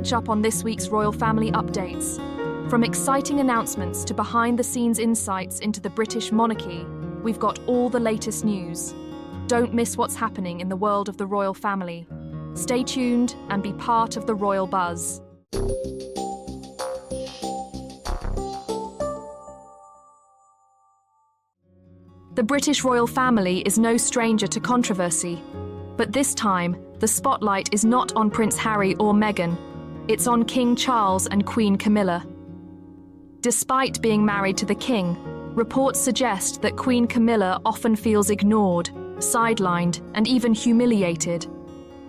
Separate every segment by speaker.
Speaker 1: catch up on this week's royal family updates. From exciting announcements to behind-the-scenes insights into the British monarchy, we've got all the latest news. Don't miss what's happening in the world of the royal family. Stay tuned and be part of the royal buzz. The British royal family is no stranger to controversy. But this time, the spotlight is not on Prince Harry or Meghan. It's on King Charles and Queen Camilla. Despite being married to the king, reports suggest that Queen Camilla often feels ignored, sidelined, and even humiliated.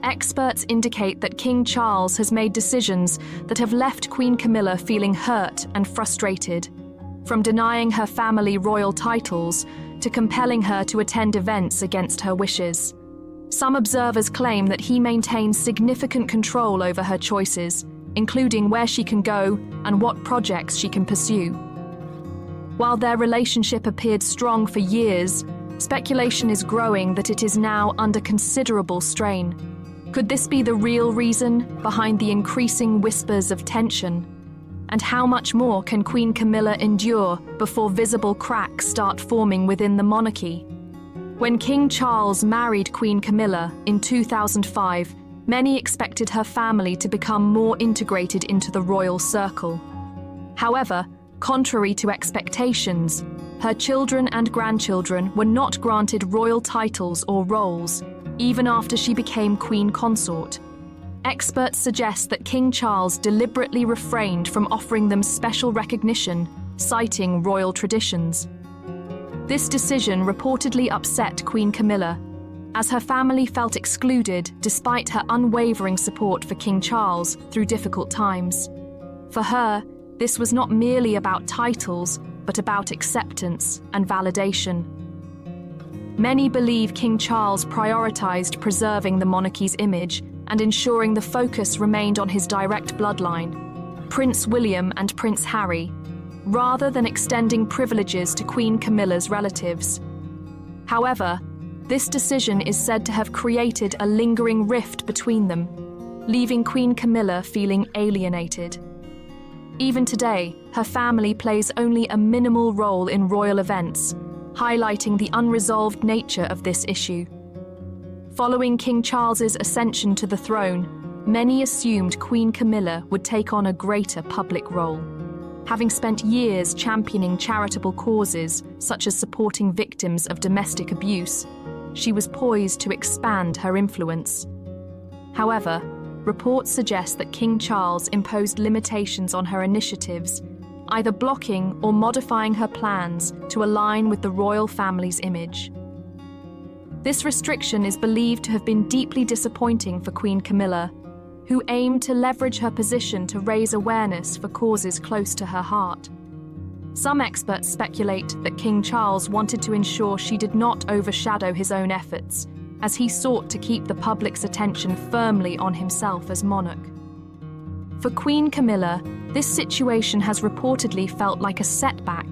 Speaker 1: Experts indicate that King Charles has made decisions that have left Queen Camilla feeling hurt and frustrated, from denying her family royal titles to compelling her to attend events against her wishes. Some observers claim that he maintains significant control over her choices, including where she can go and what projects she can pursue. While their relationship appeared strong for years, speculation is growing that it is now under considerable strain. Could this be the real reason behind the increasing whispers of tension? And how much more can Queen Camilla endure before visible cracks start forming within the monarchy? When King Charles married Queen Camilla in 2005, many expected her family to become more integrated into the royal circle. However, contrary to expectations, her children and grandchildren were not granted royal titles or roles, even after she became Queen Consort. Experts suggest that King Charles deliberately refrained from offering them special recognition, citing royal traditions. This decision reportedly upset Queen Camilla, as her family felt excluded despite her unwavering support for King Charles through difficult times. For her, this was not merely about titles, but about acceptance and validation. Many believe King Charles prioritized preserving the monarchy's image and ensuring the focus remained on his direct bloodline, Prince William and Prince Harry, rather than extending privileges to Queen Camilla's relatives. However, this decision is said to have created a lingering rift between them, leaving Queen Camilla feeling alienated. Even today, her family plays only a minimal role in royal events, highlighting the unresolved nature of this issue. Following King Charles's ascension to the throne, many assumed Queen Camilla would take on a greater public role. Having spent years championing charitable causes, such as supporting victims of domestic abuse, she was poised to expand her influence. However, reports suggest that King Charles imposed limitations on her initiatives, either blocking or modifying her plans to align with the royal family's image. This restriction is believed to have been deeply disappointing for Queen Camilla, who aimed to leverage her position to raise awareness for causes close to her heart. Some experts speculate that King Charles wanted to ensure she did not overshadow his own efforts, as he sought to keep the public's attention firmly on himself as monarch. For Queen Camilla, this situation has reportedly felt like a setback.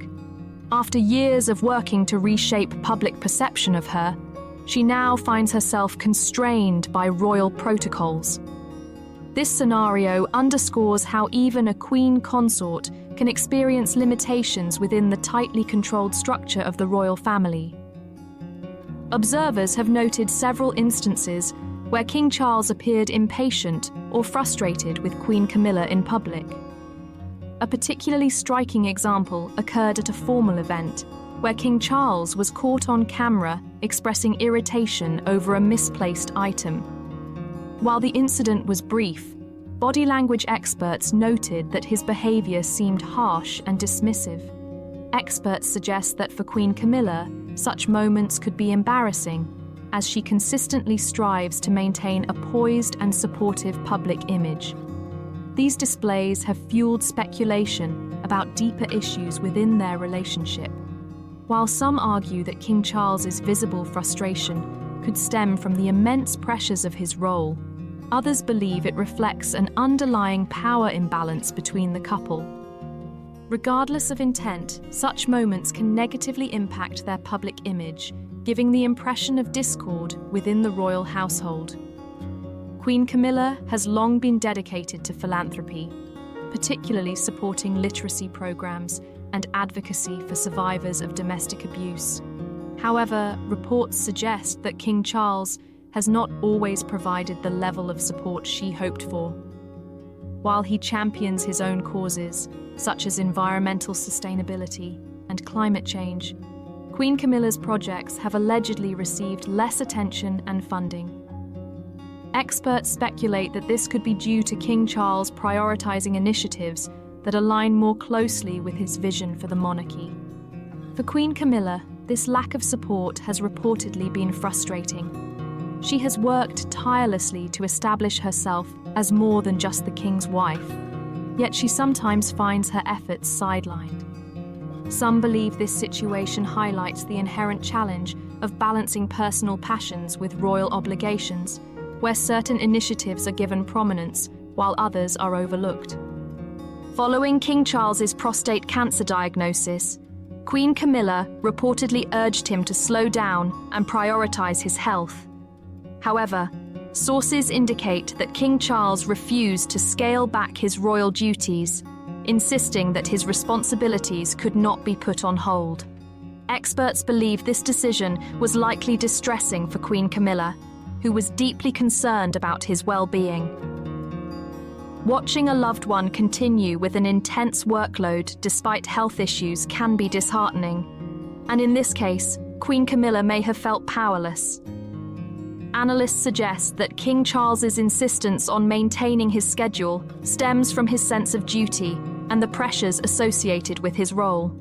Speaker 1: After years of working to reshape public perception of her, she now finds herself constrained by royal protocols. This scenario underscores how even a queen consort can experience limitations within the tightly controlled structure of the royal family. Observers have noted several instances where King Charles appeared impatient or frustrated with Queen Camilla in public. A particularly striking example occurred at a formal event, where King Charles was caught on camera expressing irritation over a misplaced item. While the incident was brief, body language experts noted that his behavior seemed harsh and dismissive. Experts suggest that for Queen Camilla, such moments could be embarrassing, as she consistently strives to maintain a poised and supportive public image. These displays have fueled speculation about deeper issues within their relationship. While some argue that King Charles's visible frustration could stem from the immense pressures of his role, others believe it reflects an underlying power imbalance between the couple. Regardless of intent, such moments can negatively impact their public image, giving the impression of discord within the royal household. Queen Camilla has long been dedicated to philanthropy, particularly supporting literacy programs and advocacy for survivors of domestic abuse. However, reports suggest that King Charles has not always provided the level of support she hoped for. While he champions his own causes, such as environmental sustainability and climate change, Queen Camilla's projects have allegedly received less attention and funding. Experts speculate that this could be due to King Charles prioritizing initiatives that align more closely with his vision for the monarchy. For Queen Camilla, this lack of support has reportedly been frustrating. She has worked tirelessly to establish herself as more than just the king's wife, yet she sometimes finds her efforts sidelined. Some believe this situation highlights the inherent challenge of balancing personal passions with royal obligations, where certain initiatives are given prominence while others are overlooked. Following King Charles's prostate cancer diagnosis, Queen Camilla reportedly urged him to slow down and prioritize his health. However, sources indicate that King Charles refused to scale back his royal duties, insisting that his responsibilities could not be put on hold. Experts believe this decision was likely distressing for Queen Camilla, who was deeply concerned about his well-being. Watching a loved one continue with an intense workload despite health issues can be disheartening, and in this case, Queen Camilla may have felt powerless. Analysts suggest that King Charles's insistence on maintaining his schedule stems from his sense of duty and the pressures associated with his role.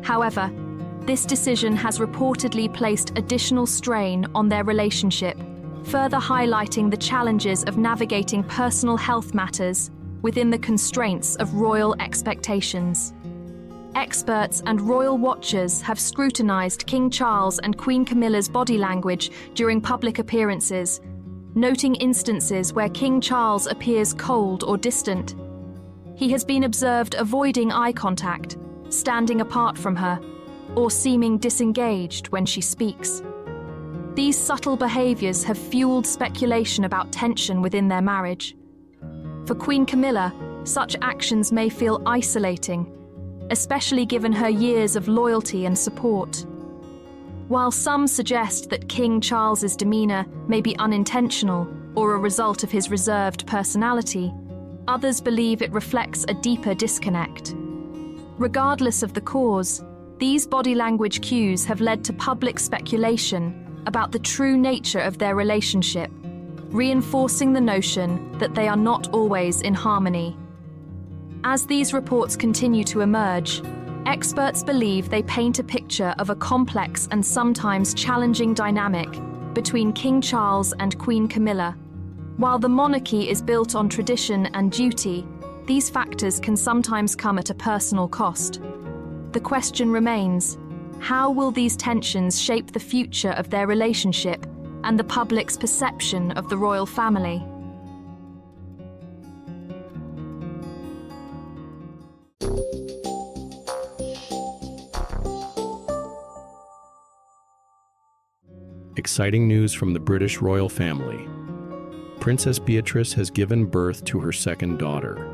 Speaker 1: However, this decision has reportedly placed additional strain on their relationship, further highlighting the challenges of navigating personal health matters within the constraints of royal expectations. Experts and royal watchers have scrutinized King Charles and Queen Camilla's body language during public appearances, noting instances where King Charles appears cold or distant. He has been observed avoiding eye contact, standing apart from her, or seeming disengaged when she speaks. These subtle behaviors have fueled speculation about tension within their marriage. For Queen Camilla, such actions may feel isolating, especially given her years of loyalty and support. While some suggest that King Charles's demeanor may be unintentional or a result of his reserved personality, others believe it reflects a deeper disconnect. Regardless of the cause, these body language cues have led to public speculation about the true nature of their relationship, reinforcing the notion that they are not always in harmony. As these reports continue to emerge, experts believe they paint a picture of a complex and sometimes challenging dynamic between King Charles and Queen Camilla. While the monarchy is built on tradition and duty, these factors can sometimes come at a personal cost. The question remains, how will these tensions shape the future of their relationship and the public's perception of the royal family?
Speaker 2: Exciting news from the British royal family. Princess Beatrice has given birth to her second daughter.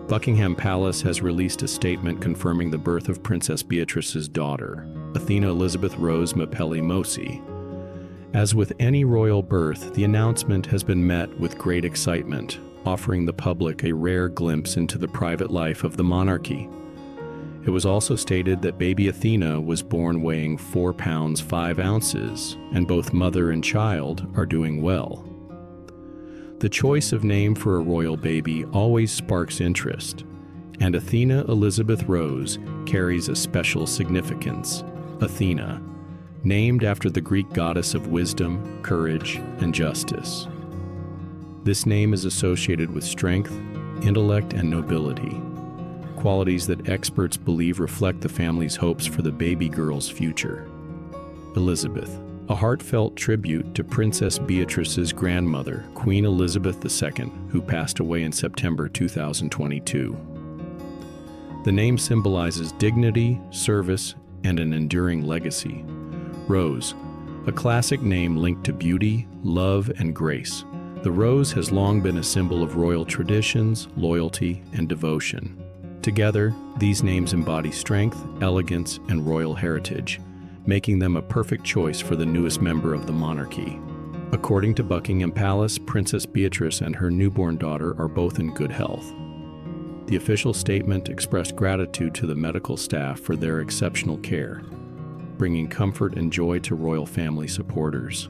Speaker 2: Buckingham Palace has released a statement confirming the birth of Princess Beatrice's daughter, Athena Elizabeth Rose Mapelli-Mosi. As with any royal birth, the announcement has been met with great excitement, offering the public a rare glimpse into the private life of the monarchy. It was also stated that baby Athena was born weighing 4 pounds 5 ounces, and both mother and child are doing well. The choice of name for a royal baby always sparks interest, and Athena Elizabeth Rose carries a special significance. Athena, named after the Greek goddess of wisdom, courage, and justice. This name is associated with strength, intellect, and nobility, qualities that experts believe reflect the family's hopes for the baby girl's future. Elizabeth, a heartfelt tribute to Princess Beatrice's grandmother, Queen Elizabeth II, who passed away in September 2022. The name symbolizes dignity, service, and an enduring legacy. Rose, a classic name linked to beauty, love, and grace, The rose has long been a symbol of royal traditions, loyalty, and devotion. Together, these names embody strength, elegance, and royal heritage, making them a perfect choice for the newest member of the monarchy. According to Buckingham Palace, Princess Beatrice and her newborn daughter are both in good health. The official statement expressed gratitude to the medical staff for their exceptional care, bringing comfort and joy to royal family supporters.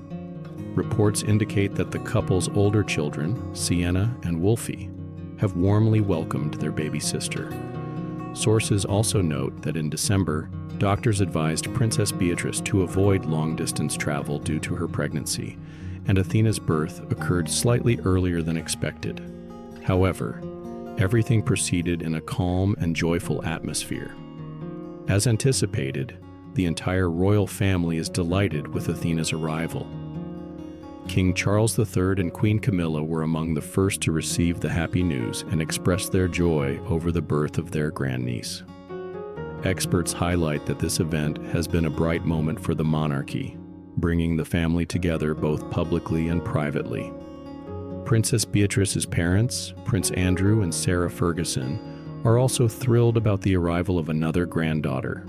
Speaker 2: Reports indicate that the couple's older children, Sienna and Wolfie, have warmly welcomed their baby sister. Sources also note that in December, doctors advised Princess Beatrice to avoid long-distance travel due to her pregnancy, and Athena's birth occurred slightly earlier than expected. However, everything proceeded in a calm and joyful atmosphere. As anticipated, the entire royal family is delighted with Athena's arrival. King Charles III and Queen Camilla were among the first to receive the happy news and express their joy over the birth of their grandniece. Experts highlight that this event has been a bright moment for the monarchy, bringing the family together both publicly and privately. Princess Beatrice's parents, Prince Andrew and Sarah Ferguson, are also thrilled about the arrival of another granddaughter.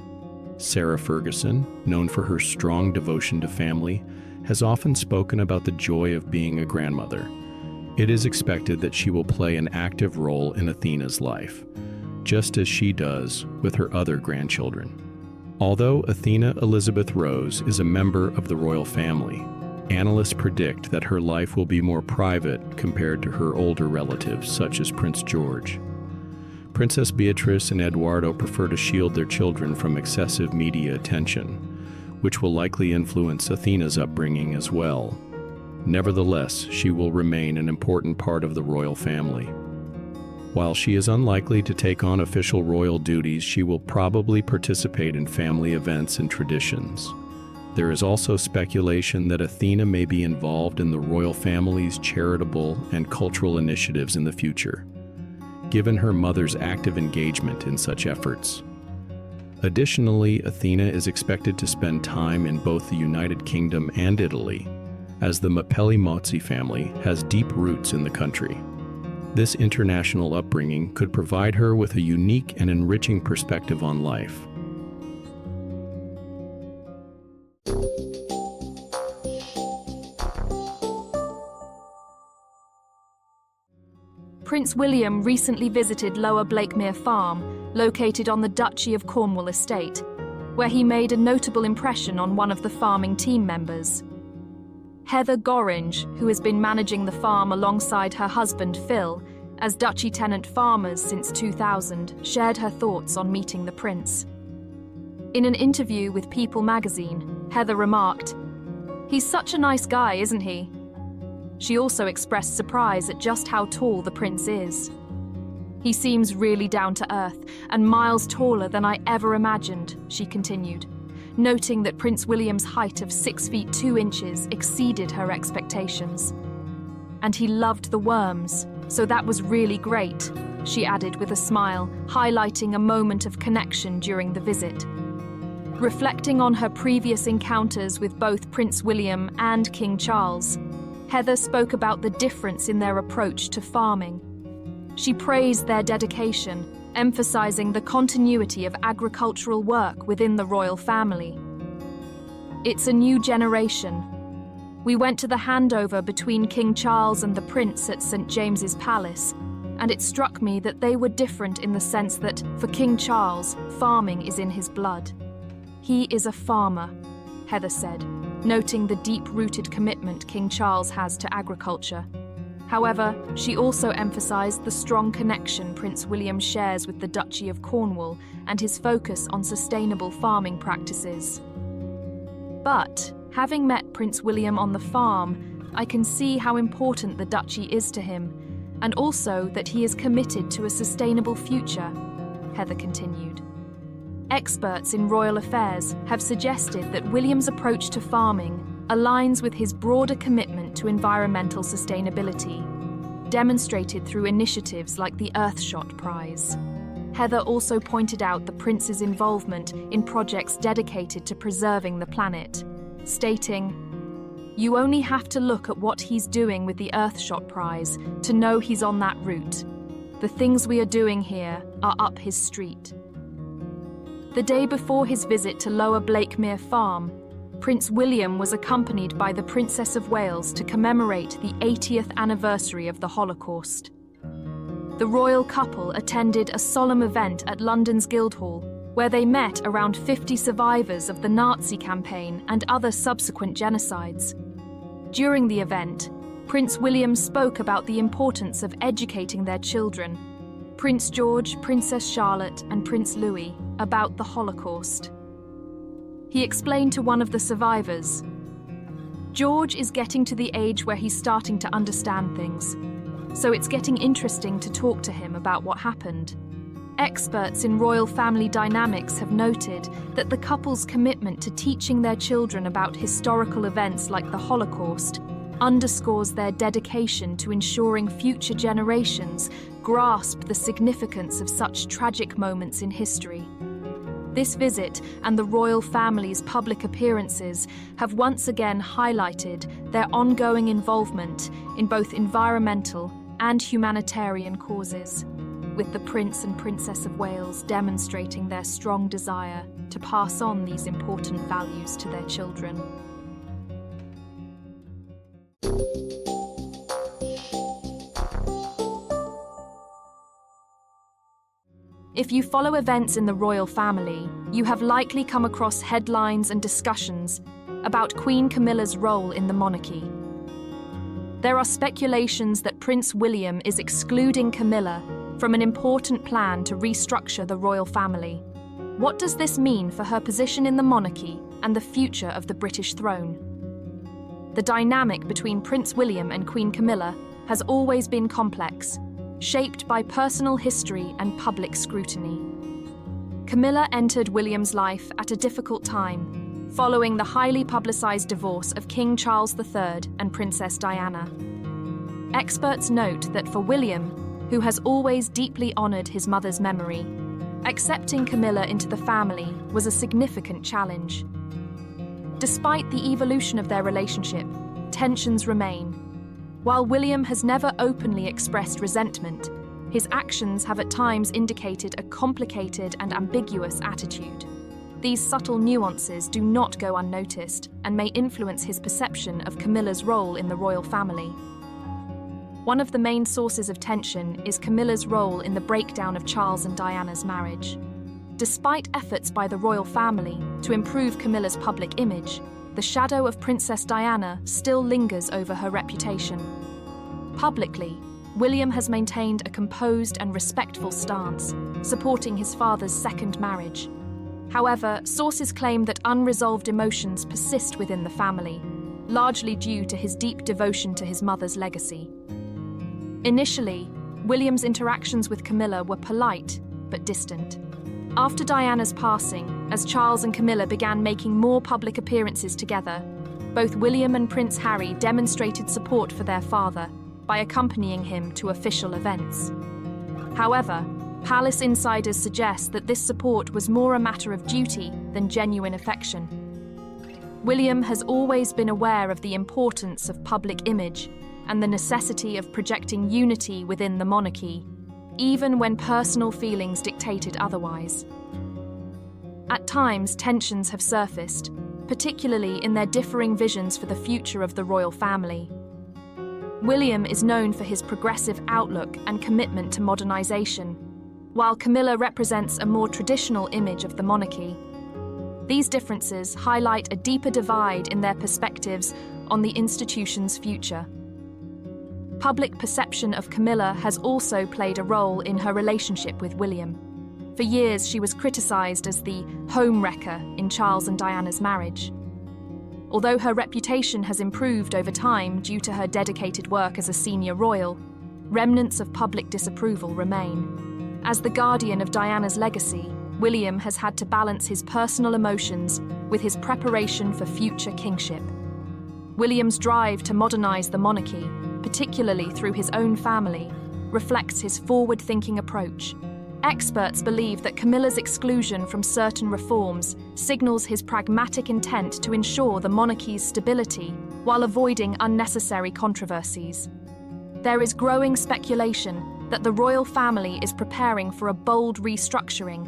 Speaker 2: Sarah Ferguson, known for her strong devotion to family, has often spoken about the joy of being a grandmother. It is expected that she will play an active role in Athena's life, just as she does with her other grandchildren. Although Athena Elizabeth Rose is a member of the royal family, analysts predict that her life will be more private compared to her older relatives, such as Prince George. Princess Beatrice and Eduardo prefer to shield their children from excessive media attention, which will likely influence Athena's upbringing as well. Nevertheless, she will remain an important part of the royal family. While she is unlikely to take on official royal duties, she will probably participate in family events and traditions. There is also speculation that Athena may be involved in the royal family's charitable and cultural initiatives in the future, given her mother's active engagement in such efforts. Additionally, Athena is expected to spend time in both the United Kingdom and Italy, as the Mapelli-Mozzi family has deep roots in the country. This international upbringing could provide her with a unique and enriching perspective on life.
Speaker 1: Prince William recently visited Lower Blakemere Farm, located on the Duchy of Cornwall estate, where he made a notable impression on one of the farming team members. Heather Gorringe, who has been managing the farm alongside her husband Phil as Duchy tenant farmers since 2000, shared her thoughts on meeting the prince. In an interview with People magazine, Heather remarked, "He's such a nice guy, isn't he?" She also expressed surprise at just how tall the prince is. "He seems really down to earth and miles taller than I ever imagined," she continued, noting that Prince William's height of 6 feet 2 inches exceeded her expectations. "And he loved the worms, so that was really great," she added with a smile, highlighting a moment of connection during the visit. Reflecting on her previous encounters with both Prince William and King Charles, Heather spoke about the difference in their approach to farming. She praised their dedication, emphasizing the continuity of agricultural work within the royal family. "It's a new generation. We went to the handover between King Charles and the Prince at St. James's Palace, and it struck me that they were different in the sense that, for King Charles, farming is in his blood. He is a farmer," Heather said, noting the deep-rooted commitment King Charles has to agriculture. However, she also emphasized the strong connection Prince William shares with the Duchy of Cornwall and his focus on sustainable farming practices. "But, having met Prince William on the farm, I can see how important the Duchy is to him, and also that he is committed to a sustainable future," Heather continued. Experts in royal affairs have suggested that William's approach to farming aligns with his broader commitment to environmental sustainability, demonstrated through initiatives like the Earthshot Prize. Heather also pointed out the prince's involvement in projects dedicated to preserving the planet, stating, You only have to look at what he's doing with the Earthshot Prize to know he's on that route. The things we are doing here are up his street. The day before his visit to Lower Blakemere Farm, Prince William was accompanied by the Princess of Wales to commemorate the 80th anniversary of the Holocaust. The royal couple attended a solemn event at London's Guildhall, where they met around 50 survivors of the Nazi campaign and other subsequent genocides. During the event, Prince William spoke about the importance of educating their children, Prince George, Princess Charlotte, and Prince Louis, about the Holocaust. He explained to one of the survivors, "George is getting to the age where he's starting to understand things, so it's getting interesting to talk to him about what happened." Experts in royal family dynamics have noted that the couple's commitment to teaching their children about historical events like the Holocaust underscores their dedication to ensuring future generations grasp the significance of such tragic moments in history. This visit and the royal family's public appearances have once again highlighted their ongoing involvement in both environmental and humanitarian causes, with the Prince and Princess of Wales demonstrating their strong desire to pass on these important values to their children. If you follow events in the royal family, you have likely come across headlines and discussions about Queen Camilla's role in the monarchy. There are speculations that Prince William is excluding Camilla from an important plan to restructure the royal family. What does this mean for her position in the monarchy and the future of the British throne? The dynamic between Prince William and Queen Camilla has always been complex, shaped by personal history and public scrutiny. Camilla entered William's life at a difficult time, following the highly publicised divorce of King Charles III and Princess Diana. Experts note that for William, who has always deeply honoured his mother's memory, accepting Camilla into the family was a significant challenge. Despite the evolution of their relationship, tensions remain. While William has never openly expressed resentment, his actions have at times indicated a complicated and ambiguous attitude. These subtle nuances do not go unnoticed and may influence his perception of Camilla's role in the royal family. One of the main sources of tension is Camilla's role in the breakdown of Charles and Diana's marriage. Despite efforts by the royal family to improve Camilla's public image, the shadow of Princess Diana still lingers over her reputation. Publicly, William has maintained a composed and respectful stance, supporting his father's second marriage. However, sources claim that unresolved emotions persist within the family, largely due to his deep devotion to his mother's legacy. Initially, William's interactions with Camilla were polite but distant. After Diana's passing, as Charles and Camilla began making more public appearances together, both William and Prince Harry demonstrated support for their father by accompanying him to official events. However, palace insiders suggest that this support was more a matter of duty than genuine affection. William has always been aware of the importance of public image and the necessity of projecting unity within the monarchy, even when personal feelings dictated otherwise. At times, tensions have surfaced, particularly in their differing visions for the future of the royal family. William is known for his progressive outlook and commitment to modernisation, while Camilla represents a more traditional image of the monarchy. These differences highlight a deeper divide in their perspectives on the institution's future. Public perception of Camilla has also played a role in her relationship with William. For years, she was criticised as the homewrecker in Charles and Diana's marriage. Although her reputation has improved over time due to her dedicated work as a senior royal, remnants of public disapproval remain. As the guardian of Diana's legacy, William has had to balance his personal emotions with his preparation for future kingship. William's drive to modernise the monarchy, particularly through his own family, reflects his forward-thinking approach. Experts believe that Camilla's exclusion from certain reforms signals his pragmatic intent to ensure the monarchy's stability while avoiding unnecessary controversies. There is growing speculation that the royal family is preparing for a bold restructuring,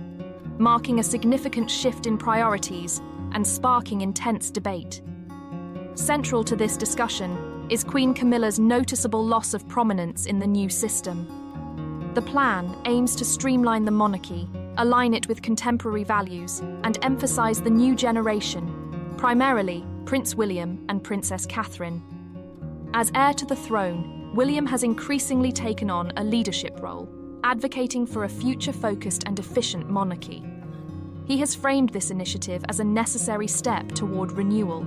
Speaker 1: marking a significant shift in priorities and sparking intense debate. Central to this discussion is Queen Camilla's noticeable loss of prominence in the new system. The plan aims to streamline the monarchy, align it with contemporary values, and emphasize the new generation, primarily Prince William and Princess Catherine. As heir to the throne, William has increasingly taken on a leadership role, advocating for a future-focused and efficient monarchy. He has framed this initiative as a necessary step toward renewal.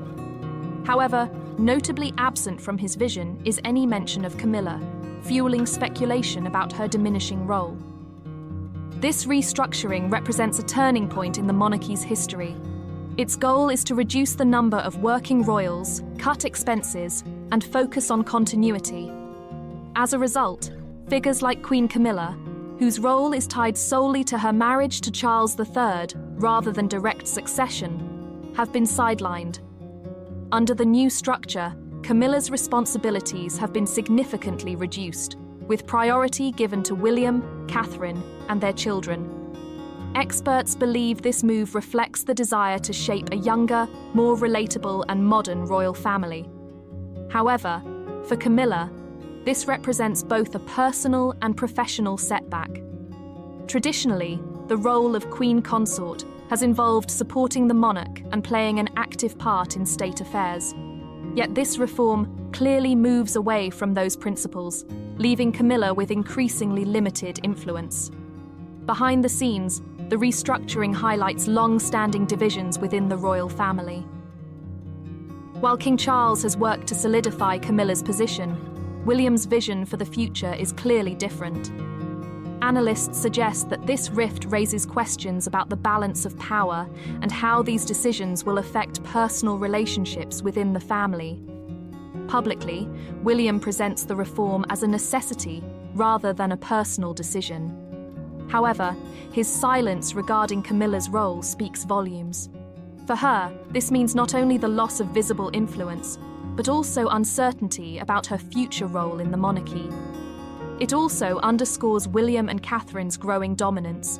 Speaker 1: However, notably absent from his vision is any mention of Camilla, fueling speculation about her diminishing role. This restructuring represents a turning point in the monarchy's history. Its goal is to reduce the number of working royals, cut expenses, and focus on continuity. As a result, figures like Queen Camilla, whose role is tied solely to her marriage to Charles III rather than direct succession, have been sidelined. Under the new structure, Camilla's responsibilities have been significantly reduced, with priority given to William, Catherine, and their children. Experts believe this move reflects the desire to shape a younger, more relatable and modern royal family. However, for Camilla, this represents both a personal and professional setback. Traditionally, the role of Queen Consort has involved supporting the monarch and playing an active part in state affairs. Yet this reform clearly moves away from those principles, leaving Camilla with increasingly limited influence. Behind the scenes, the restructuring highlights long-standing divisions within the royal family. While King Charles has worked to solidify Camilla's position, William's vision for the future is clearly different. Analysts suggest that this rift raises questions about the balance of power and how these decisions will affect personal relationships within the family. Publicly, William presents the reform as a necessity rather than a personal decision. However, his silence regarding Camilla's role speaks volumes. For her, this means not only the loss of visible influence, but also uncertainty about her future role in the monarchy. It also underscores William and Catherine's growing dominance.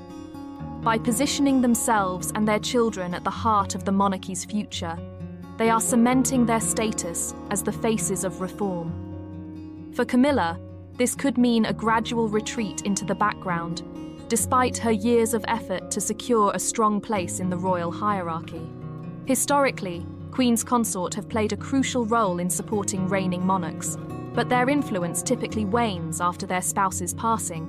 Speaker 1: By positioning themselves and their children at the heart of the monarchy's future, they are cementing their status as the faces of reform. For Camilla, this could mean a gradual retreat into the background, despite her years of effort to secure a strong place in the royal hierarchy. Historically, Queens Consort have played a crucial role in supporting reigning monarchs, but their influence typically wanes after their spouse's passing.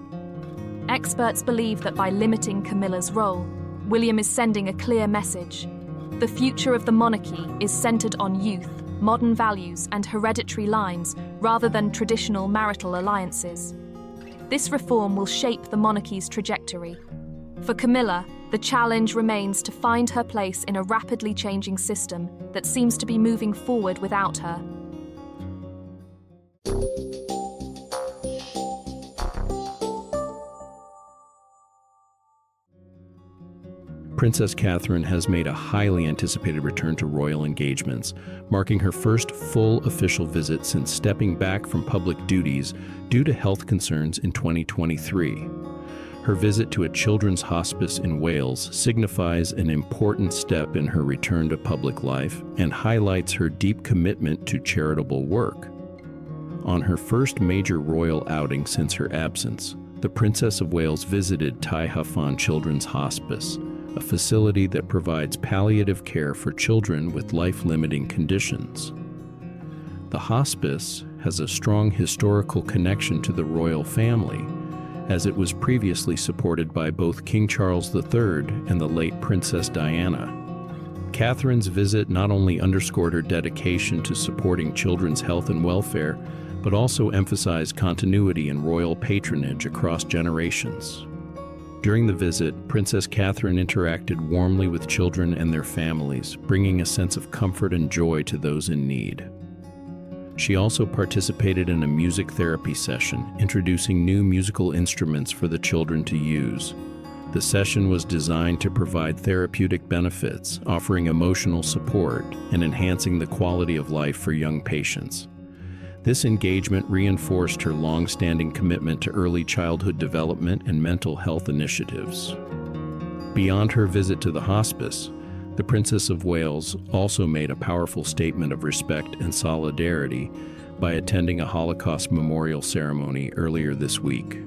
Speaker 1: Experts believe that by limiting Camilla's role, William is sending a clear message. The future of the monarchy is centered on youth, modern values, and hereditary lines rather than traditional marital alliances. This reform will shape the monarchy's trajectory. For Camilla, the challenge remains to find her place in a rapidly changing system that seems to be moving forward without her.
Speaker 2: Princess Catherine has made a highly anticipated return to royal engagements, marking her first full official visit since stepping back from public duties due to health concerns in 2023. Her visit to a children's hospice in Wales signifies an important step in her return to public life and highlights her deep commitment to charitable work. On her first major royal outing since her absence, the Princess of Wales visited Tai Hafan Children's Hospice, a facility that provides palliative care for children with life-limiting conditions. The hospice has a strong historical connection to the royal family, as it was previously supported by both King Charles III and the late Princess Diana. Catherine's visit not only underscored her dedication to supporting children's health and welfare, but also emphasized continuity in royal patronage across generations. During the visit, Princess Catherine interacted warmly with children and their families, bringing a sense of comfort and joy to those in need. She also participated in a music therapy session, introducing new musical instruments for the children to use. The session was designed to provide therapeutic benefits, offering emotional support, and enhancing the quality of life for young patients. This engagement reinforced her long-standing commitment to early childhood development and mental health initiatives. Beyond her visit to the hospice, the Princess of Wales also made a powerful statement of respect and solidarity by attending a Holocaust memorial ceremony earlier this week.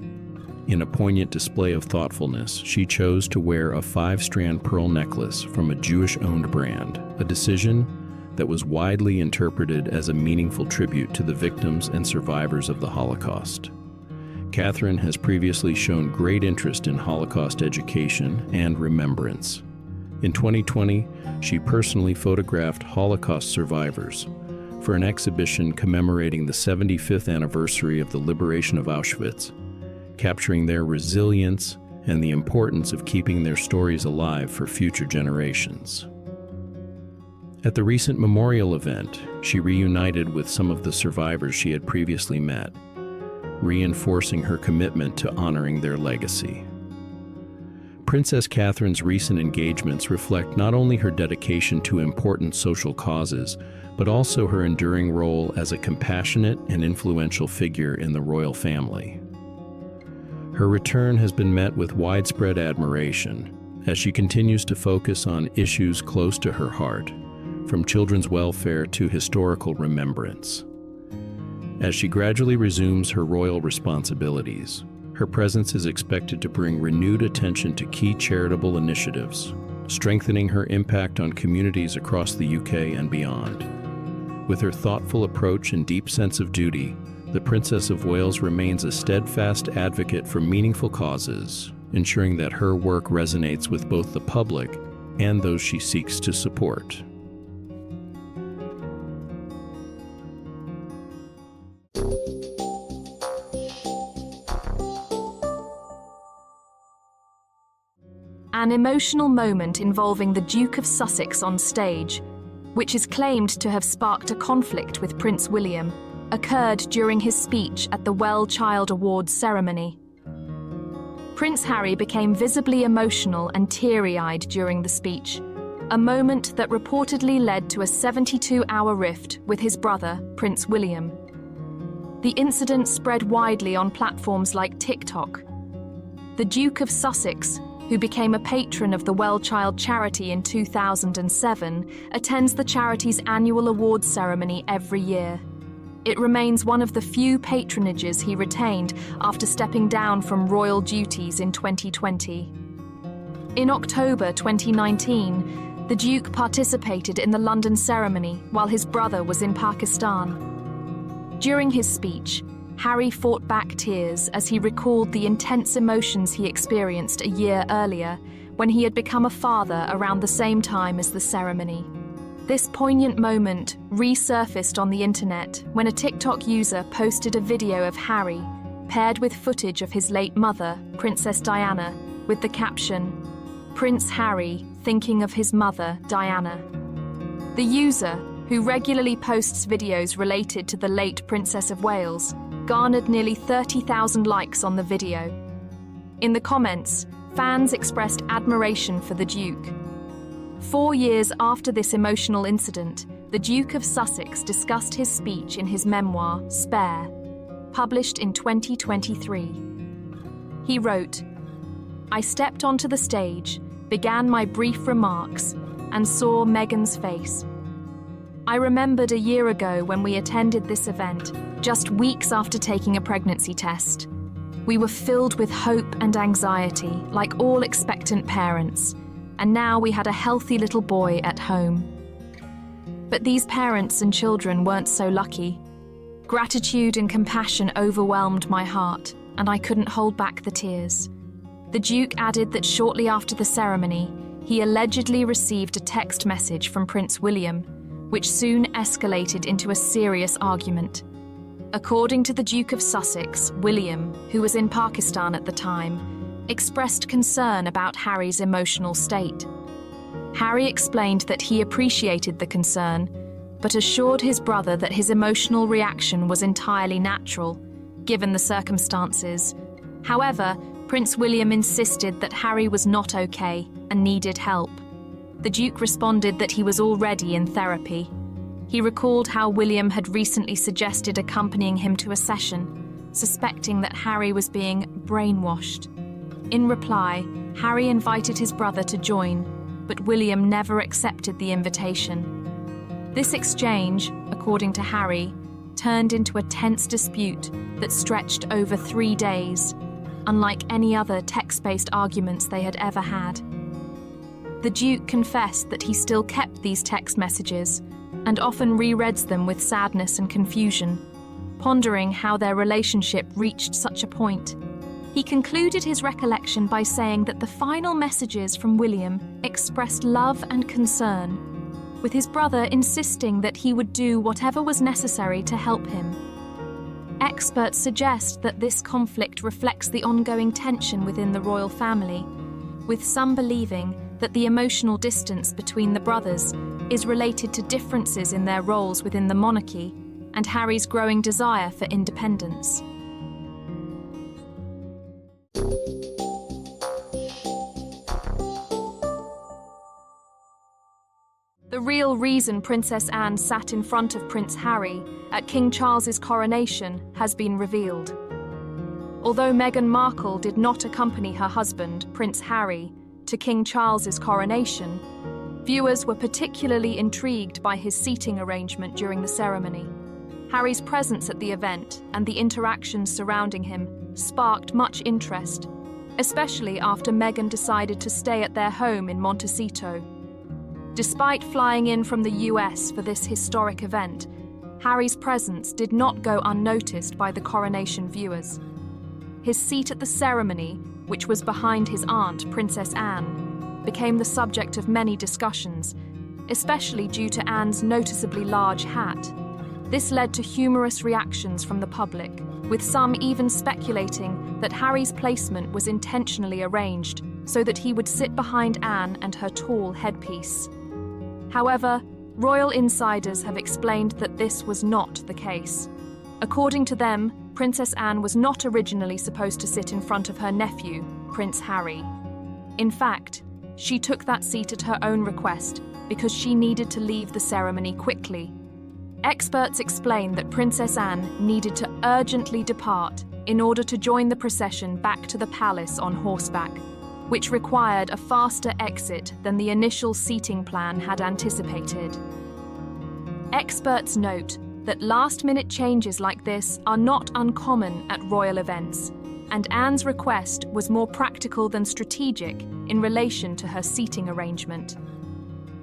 Speaker 2: In a poignant display of thoughtfulness, she chose to wear a 5-strand pearl necklace from a Jewish-owned brand, a decision that was widely interpreted as a meaningful tribute to the victims and survivors of the Holocaust. Catherine has previously shown great interest in Holocaust education and remembrance. In 2020, she personally photographed Holocaust survivors for an exhibition commemorating the 75th anniversary of the liberation of Auschwitz, capturing their resilience and the importance of keeping their stories alive for future generations. At the recent memorial event, she reunited with some of the survivors she had previously met, reinforcing her commitment to honoring their legacy. Princess Catherine's recent engagements reflect not only her dedication to important social causes, but also her enduring role as a compassionate and influential figure in the royal family. Her return has been met with widespread admiration as she continues to focus on issues close to her heart, from children's welfare to historical remembrance. As she gradually resumes her royal responsibilities, her presence is expected to bring renewed attention to key charitable initiatives, strengthening her impact on communities across the UK and beyond. With her thoughtful approach and deep sense of duty, the Princess of Wales remains a steadfast advocate for meaningful causes, ensuring that her work resonates with both the public and those she seeks to support.
Speaker 1: An emotional moment involving the Duke of Sussex on stage, which is claimed to have sparked a conflict with Prince William, occurred during his speech at the Well Child Awards ceremony. Prince Harry became visibly emotional and teary-eyed during the speech, a moment that reportedly led to a 72-hour rift with his brother, Prince William. The incident spread widely on platforms like TikTok. The Duke of Sussex, who became a patron of the Well Child charity in 2007, attends the charity's annual awards ceremony every year. It remains one of the few patronages he retained after stepping down from royal duties in 2020. In October 2019, the Duke participated in the London ceremony while his brother was in Pakistan. During his speech, Harry fought back tears as he recalled the intense emotions he experienced a year earlier when he had become a father around the same time as the ceremony. This poignant moment resurfaced on the internet when a TikTok user posted a video of Harry, paired with footage of his late mother, Princess Diana, with the caption, "Prince Harry thinking of his mother, Diana." The user, who regularly posts videos related to the late Princess of Wales, garnered nearly 30,000 likes on the video. In the comments, fans expressed admiration for the Duke. 4 years after this emotional incident, the Duke of Sussex discussed his speech in his memoir, Spare, published in 2023. He wrote, "I stepped onto the stage, began my brief remarks, and saw Meghan's face. I remembered a year ago when we attended this event, just weeks after taking a pregnancy test. We were filled with hope and anxiety, like all expectant parents, and now we had a healthy little boy at home. But these parents and children weren't so lucky. Gratitude and compassion overwhelmed my heart, and I couldn't hold back the tears." The Duke added that shortly after the ceremony, he allegedly received a text message from Prince William, which soon escalated into a serious argument. According to the Duke of Sussex, William, who was in Pakistan at the time, expressed concern about Harry's emotional state. Harry explained that he appreciated the concern, but assured his brother that his emotional reaction was entirely natural, given the circumstances. However, Prince William insisted that Harry was not okay and needed help. The Duke responded that he was already in therapy. He recalled how William had recently suggested accompanying him to a session, suspecting that Harry was being brainwashed. In reply, Harry invited his brother to join, but William never accepted the invitation. This exchange, according to Harry, turned into a tense dispute that stretched over 3 days, unlike any other text-based arguments they had ever had. The Duke confessed that he still kept these text messages and often reread them with sadness and confusion, pondering how their relationship reached such a point. He concluded his recollection by saying that the final messages from William expressed love and concern, with his brother insisting that he would do whatever was necessary to help him. Experts suggest that this conflict reflects the ongoing tension within the royal family, with some believing that the emotional distance between the brothers is related to differences in their roles within the monarchy and Harry's growing desire for independence. The real reason Princess Anne sat in front of Prince Harry at King Charles's coronation has been revealed. Although Meghan Markle did not accompany her husband, Prince Harry, to King Charles's coronation, viewers were particularly intrigued by his seating arrangement during the ceremony. Harry's presence at the event and the interactions surrounding him sparked much interest, especially after Meghan decided to stay at their home in Montecito. Despite flying in from the US for this historic event, Harry's presence did not go unnoticed by the coronation viewers. His seat at the ceremony, which was behind his aunt, Princess Anne, became the subject of many discussions, especially due to Anne's noticeably large hat. This led to humorous reactions from the public, with some even speculating that Harry's placement was intentionally arranged so that he would sit behind Anne and her tall headpiece. However, royal insiders have explained that this was not the case. According to them, Princess Anne was not originally supposed to sit in front of her nephew, Prince Harry. In fact, she took that seat at her own request because she needed to leave the ceremony quickly. Experts explain that Princess Anne needed to urgently depart in order to join the procession back to the palace on horseback, which required a faster exit than the initial seating plan had anticipated. Experts note that last-minute changes like this are not uncommon at royal events, and Anne's request was more practical than strategic in relation to her seating arrangement.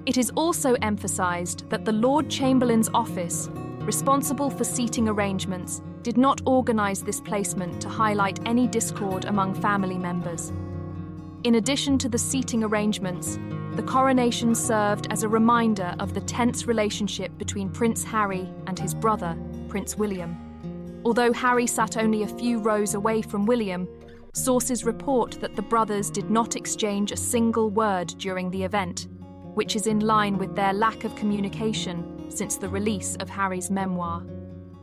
Speaker 1: It is also emphasized that the Lord Chamberlain's office, responsible for seating arrangements, did not organize this placement to highlight any discord among family members. In addition to the seating arrangements, the coronation served as a reminder of the tense relationship between Prince Harry and his brother, Prince William. Although Harry sat only a few rows away from William, sources report that the brothers did not exchange a single word during the event, which is in line with their lack of communication since the release of Harry's memoir.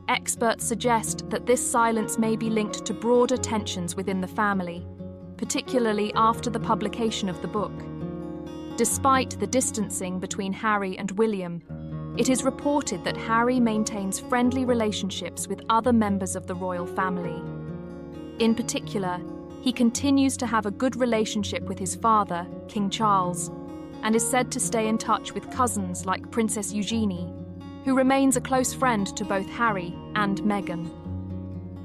Speaker 1: Experts suggest that this silence may be linked to broader tensions within the family, particularly after the publication of the book. Despite the distancing between Harry and William, it is reported that Harry maintains friendly relationships with other members of the royal family. In particular, he continues to have a good relationship with his father, King Charles, and is said to stay in touch with cousins like Princess Eugenie, who remains a close friend to both Harry and Meghan.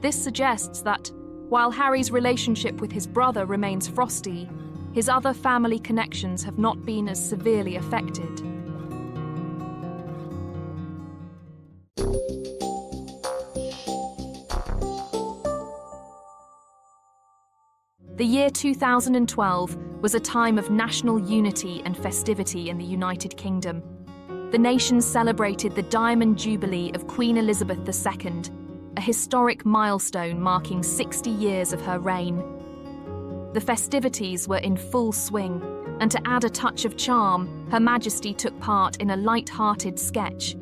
Speaker 1: This suggests that, while Harry's relationship with his brother remains frosty, his other family connections have not been as severely affected. The year 2012 was a time of national unity and festivity in the United Kingdom. The nation celebrated the Diamond Jubilee of Queen Elizabeth II, a historic milestone marking 60 years of her reign. The festivities were in full swing, and to add a touch of charm, Her Majesty took part in a light-hearted sketch.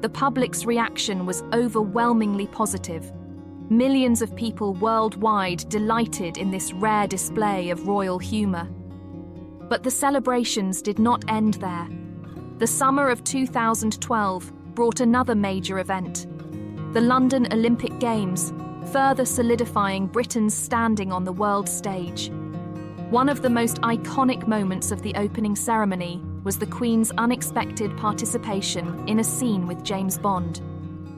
Speaker 1: The public's reaction was overwhelmingly positive. Millions of people worldwide delighted in this rare display of royal humour. But the celebrations did not end there. The summer of 2012 brought another major event: the London Olympic Games, further solidifying Britain's standing on the world stage. One of the most iconic moments of the opening ceremony was the Queen's unexpected participation in a scene with James Bond.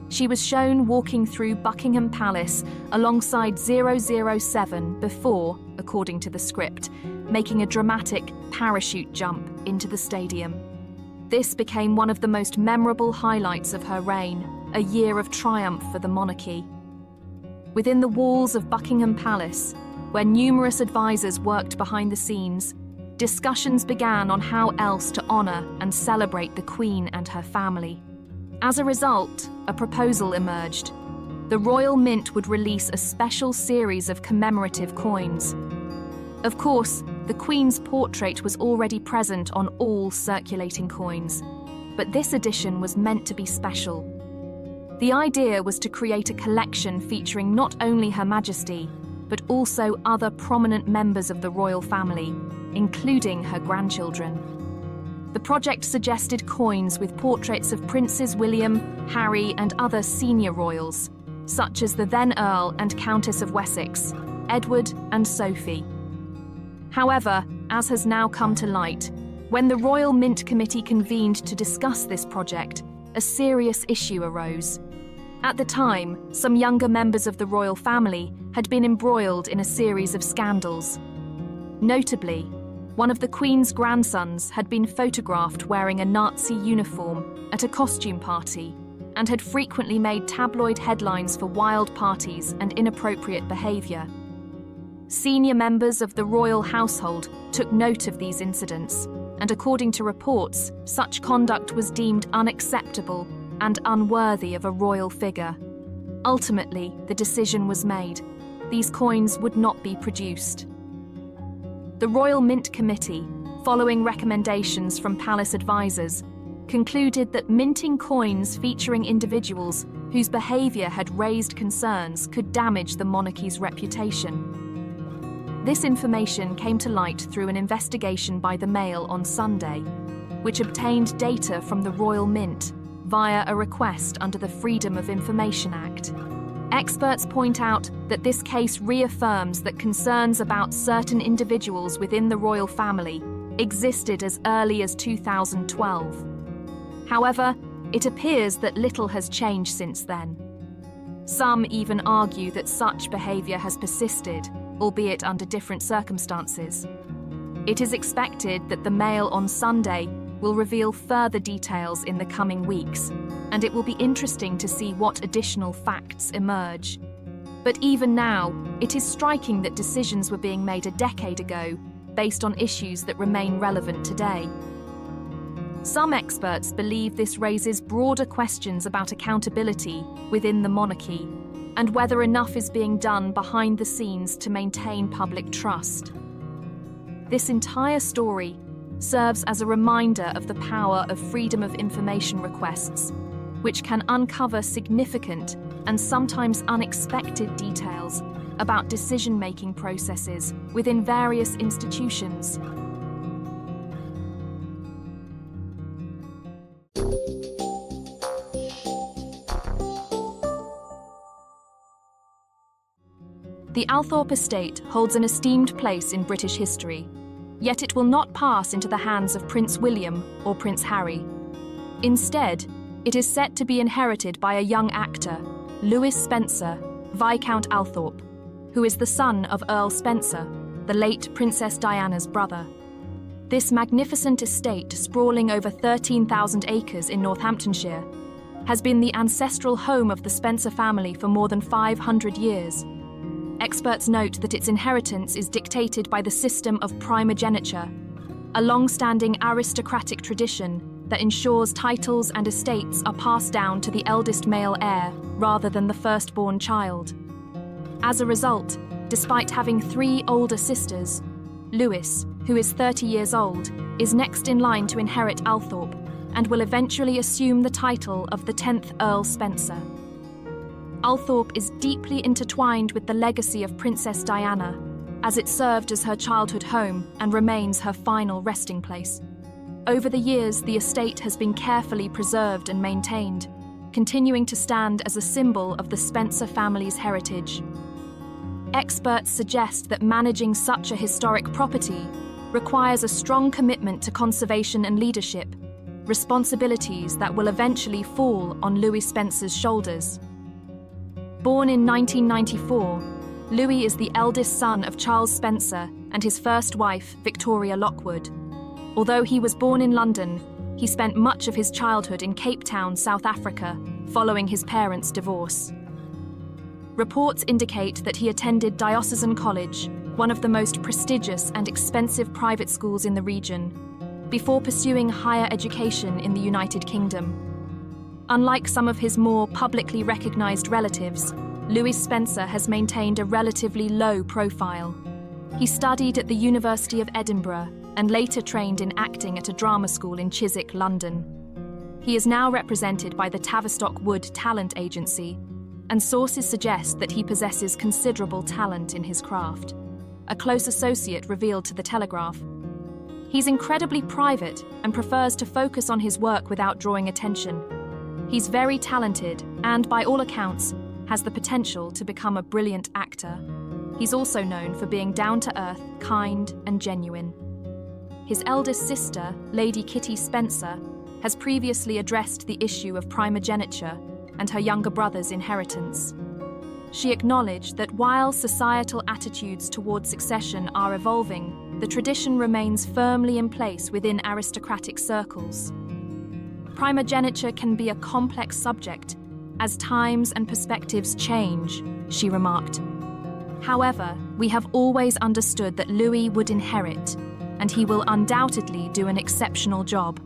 Speaker 1: She was shown walking through Buckingham Palace alongside 007 before, according to the script, making a dramatic parachute jump into the stadium. This became one of the most memorable highlights of her reign, a year of triumph for the monarchy. Within the walls of Buckingham Palace, where numerous advisors worked behind the scenes, discussions began on how else to honour and celebrate the Queen and her family. As a result, a proposal emerged. The Royal Mint would release a special series of commemorative coins. Of course, the Queen's portrait was already present on all circulating coins, but this edition was meant to be special. The idea was to create a collection featuring not only Her Majesty, but also other prominent members of the royal family, including her grandchildren. The project suggested coins with portraits of Princes William, Harry, and other senior royals, such as the then Earl and Countess of Wessex, Edward and Sophie. However, as has now come to light, when the Royal Mint Committee convened to discuss this project, a serious issue arose. At the time, some younger members of the royal family had been embroiled in a series of scandals. Notably, one of the Queen's grandsons had been photographed wearing a Nazi uniform at a costume party and had frequently made tabloid headlines for wild parties and inappropriate behaviour. Senior members of the royal household took note of these incidents, and according to reports, such conduct was deemed unacceptable and unworthy of a royal figure. Ultimately, the decision was made. These coins would not be produced. The Royal Mint Committee, following recommendations from palace advisors, concluded that minting coins featuring individuals whose behaviour had raised concerns could damage the monarchy's reputation. This information came to light through an investigation by the Mail on Sunday, which obtained data from the Royal Mint via a request under the Freedom of Information Act. Experts point out that this case reaffirms that concerns about certain individuals within the royal family existed as early as 2012. However, it appears that little has changed since then. Some even argue that such behaviour has persisted, albeit under different circumstances. It is expected that the Mail on Sunday will reveal further details in the coming weeks, and it will be interesting to see what additional facts emerge. But even now, it is striking that decisions were being made a decade ago based on issues that remain relevant today. Some experts believe this raises broader questions about accountability within the monarchy and whether enough is being done behind the scenes to maintain public trust. This entire story serves as a reminder of the power of freedom of information requests, which can uncover significant and sometimes unexpected details about decision-making processes within various institutions. The Althorp estate holds an esteemed place in British history, yet it will not pass into the hands of Prince William or Prince Harry. Instead, it is set to be inherited by a young actor, Lewis Spencer, Viscount Althorp, who is the son of Earl Spencer, the late Princess Diana's brother. This magnificent estate, sprawling over 13,000 acres in Northamptonshire, has been the ancestral home of the Spencer family for more than 500 years. Experts note that its inheritance is dictated by the system of primogeniture, a long-standing aristocratic tradition that ensures titles and estates are passed down to the eldest male heir rather than the firstborn child. As a result, despite having 3 older sisters, Lewis, who is 30 years old, is next in line to inherit Althorp and will eventually assume the title of the 10th Earl Spencer. Althorp is deeply intertwined with the legacy of Princess Diana, as it served as her childhood home and remains her final resting place. Over the years, the estate has been carefully preserved and maintained, continuing to stand as a symbol of the Spencer family's heritage. Experts suggest that managing such a historic property requires a strong commitment to conservation and leadership, responsibilities that will eventually fall on Louis Spencer's shoulders. Born in 1994, Louis is the eldest son of Charles Spencer and his first wife, Victoria Lockwood. Although he was born in London, he spent much of his childhood in Cape Town, South Africa, following his parents' divorce. Reports indicate that he attended Diocesan College, one of the most prestigious and expensive private schools in the region, before pursuing higher education in the United Kingdom. Unlike some of his more publicly recognized relatives, Louis Spencer has maintained a relatively low profile. He studied at the University of Edinburgh and later trained in acting at a drama school in Chiswick, London. He is now represented by the Tavistock Wood Talent Agency, and sources suggest that he possesses considerable talent in his craft. A close associate revealed to The Telegraph. He's incredibly private and prefers to focus on his work without drawing attention. He's very talented and, by all accounts, has the potential to become a brilliant actor. He's also known for being down-to-earth, kind, and genuine. His eldest sister, Lady Kitty Spencer, has previously addressed the issue of primogeniture and her younger brother's inheritance. She acknowledged that while societal attitudes toward succession are evolving, the tradition remains firmly in place within aristocratic circles. Primogeniture can be a complex subject as times and perspectives change, she remarked. However, we have always understood that Louis would inherit, and he will undoubtedly do an exceptional job.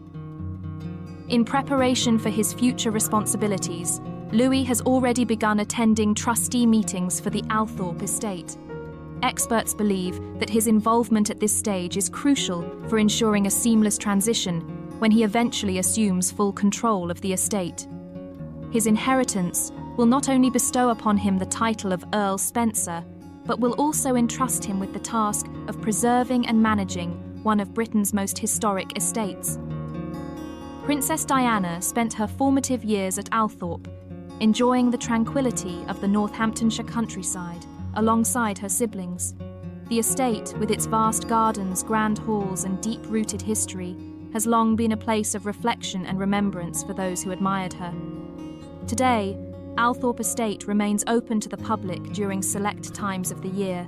Speaker 1: In preparation for his future responsibilities, Louis has already begun attending trustee meetings for the Althorp estate. Experts believe that his involvement at this stage is crucial for ensuring a seamless transition when he eventually assumes full control of the estate. His inheritance will not only bestow upon him the title of Earl Spencer, but will also entrust him with the task of preserving and managing one of Britain's most historic estates. Princess Diana spent her formative years at Althorp, enjoying the tranquility of the Northamptonshire countryside alongside her siblings. The estate, with its vast gardens, grand halls, and deep-rooted history, has long been a place of reflection and remembrance for those who admired her. Today, Althorp Estate remains open to the public during select times of the year,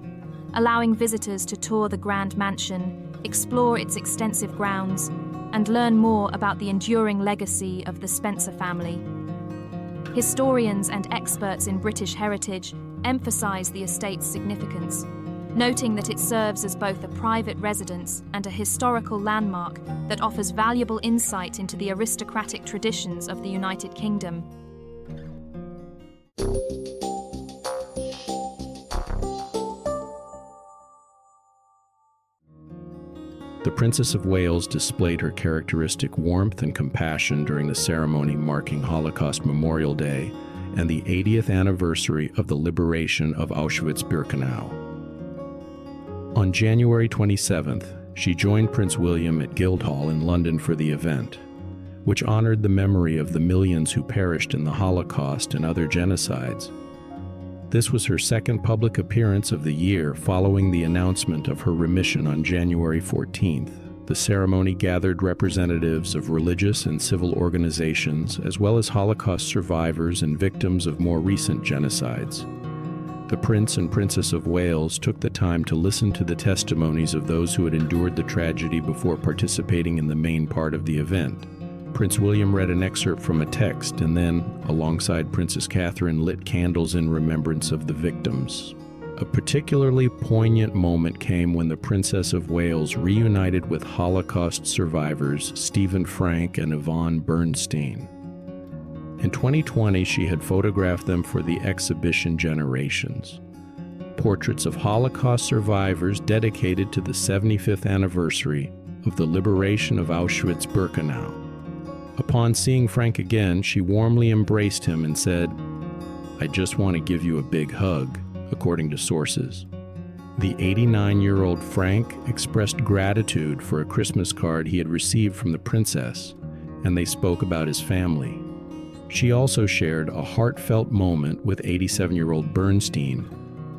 Speaker 1: allowing visitors to tour the grand mansion, explore its extensive grounds, and learn more about the enduring legacy of the Spencer family. Historians and experts in British heritage emphasize the estate's significance, noting that it serves as both a private residence and a historical landmark that offers valuable insight into the aristocratic traditions of the United Kingdom.
Speaker 2: The Princess of Wales displayed her characteristic warmth and compassion during the ceremony marking Holocaust Memorial Day and the 80th anniversary of the liberation of Auschwitz-Birkenau. On January 27th, she joined Prince William at Guildhall in London for the event, which honored the memory of the millions who perished in the Holocaust and other genocides. This was her second public appearance of the year following the announcement of her remission on January 14th. The ceremony gathered representatives of religious and civil organizations, as well as Holocaust survivors and victims of more recent genocides. The Prince and Princess of Wales took the time to listen to the testimonies of those who had endured the tragedy before participating in the main part of the event. Prince William read an excerpt from a text and then, alongside Princess Catherine, lit candles in remembrance of the victims. A particularly poignant moment came when the Princess of Wales reunited with Holocaust survivors Stephen Frank and Yvonne Bernstein. In 2020, she had photographed them for the exhibition Generations, portraits of Holocaust survivors dedicated to the 75th anniversary of the liberation of Auschwitz-Birkenau. Upon seeing Frank again, she warmly embraced him and said, "I just want to give you a big hug," according to sources. The 89-year-old Frank expressed gratitude for a Christmas card he had received from the princess, and they spoke about his family. She also shared a heartfelt moment with 87-year-old Bernstein,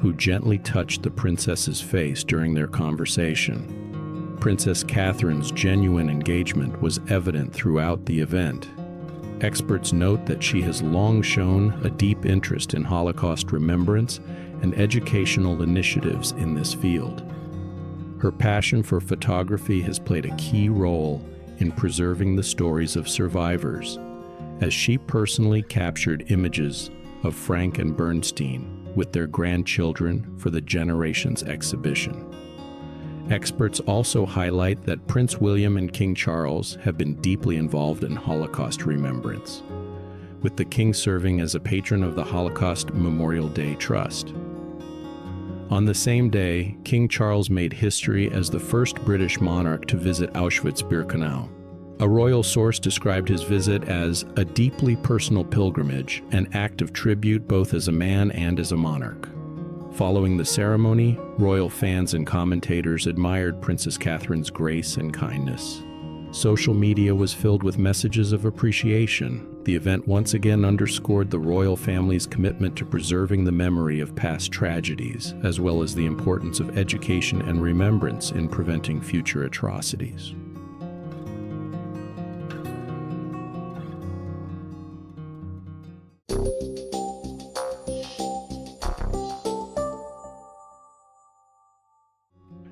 Speaker 2: who gently touched the princess's face during their conversation. Princess Catherine's genuine engagement was evident throughout the event. Experts note that she has long shown a deep interest in Holocaust remembrance and educational initiatives in this field. Her passion for photography has played a key role in preserving the stories of survivors, as she personally captured images of Frank and Bernstein with their grandchildren for the Generations exhibition. Experts also highlight that Prince William and King Charles have been deeply involved in Holocaust remembrance, with the king serving as a patron of the Holocaust Memorial Day Trust. On the same day, King Charles made history as the first British monarch to visit Auschwitz-Birkenau. A royal source described his visit as a deeply personal pilgrimage, an act of tribute both as a man and as a monarch. Following the ceremony, royal fans and commentators admired Princess Catherine's grace and kindness. Social media was filled with messages of appreciation. The event once again underscored the royal family's commitment to preserving the memory of past tragedies, as well as the importance of education and remembrance in preventing future atrocities.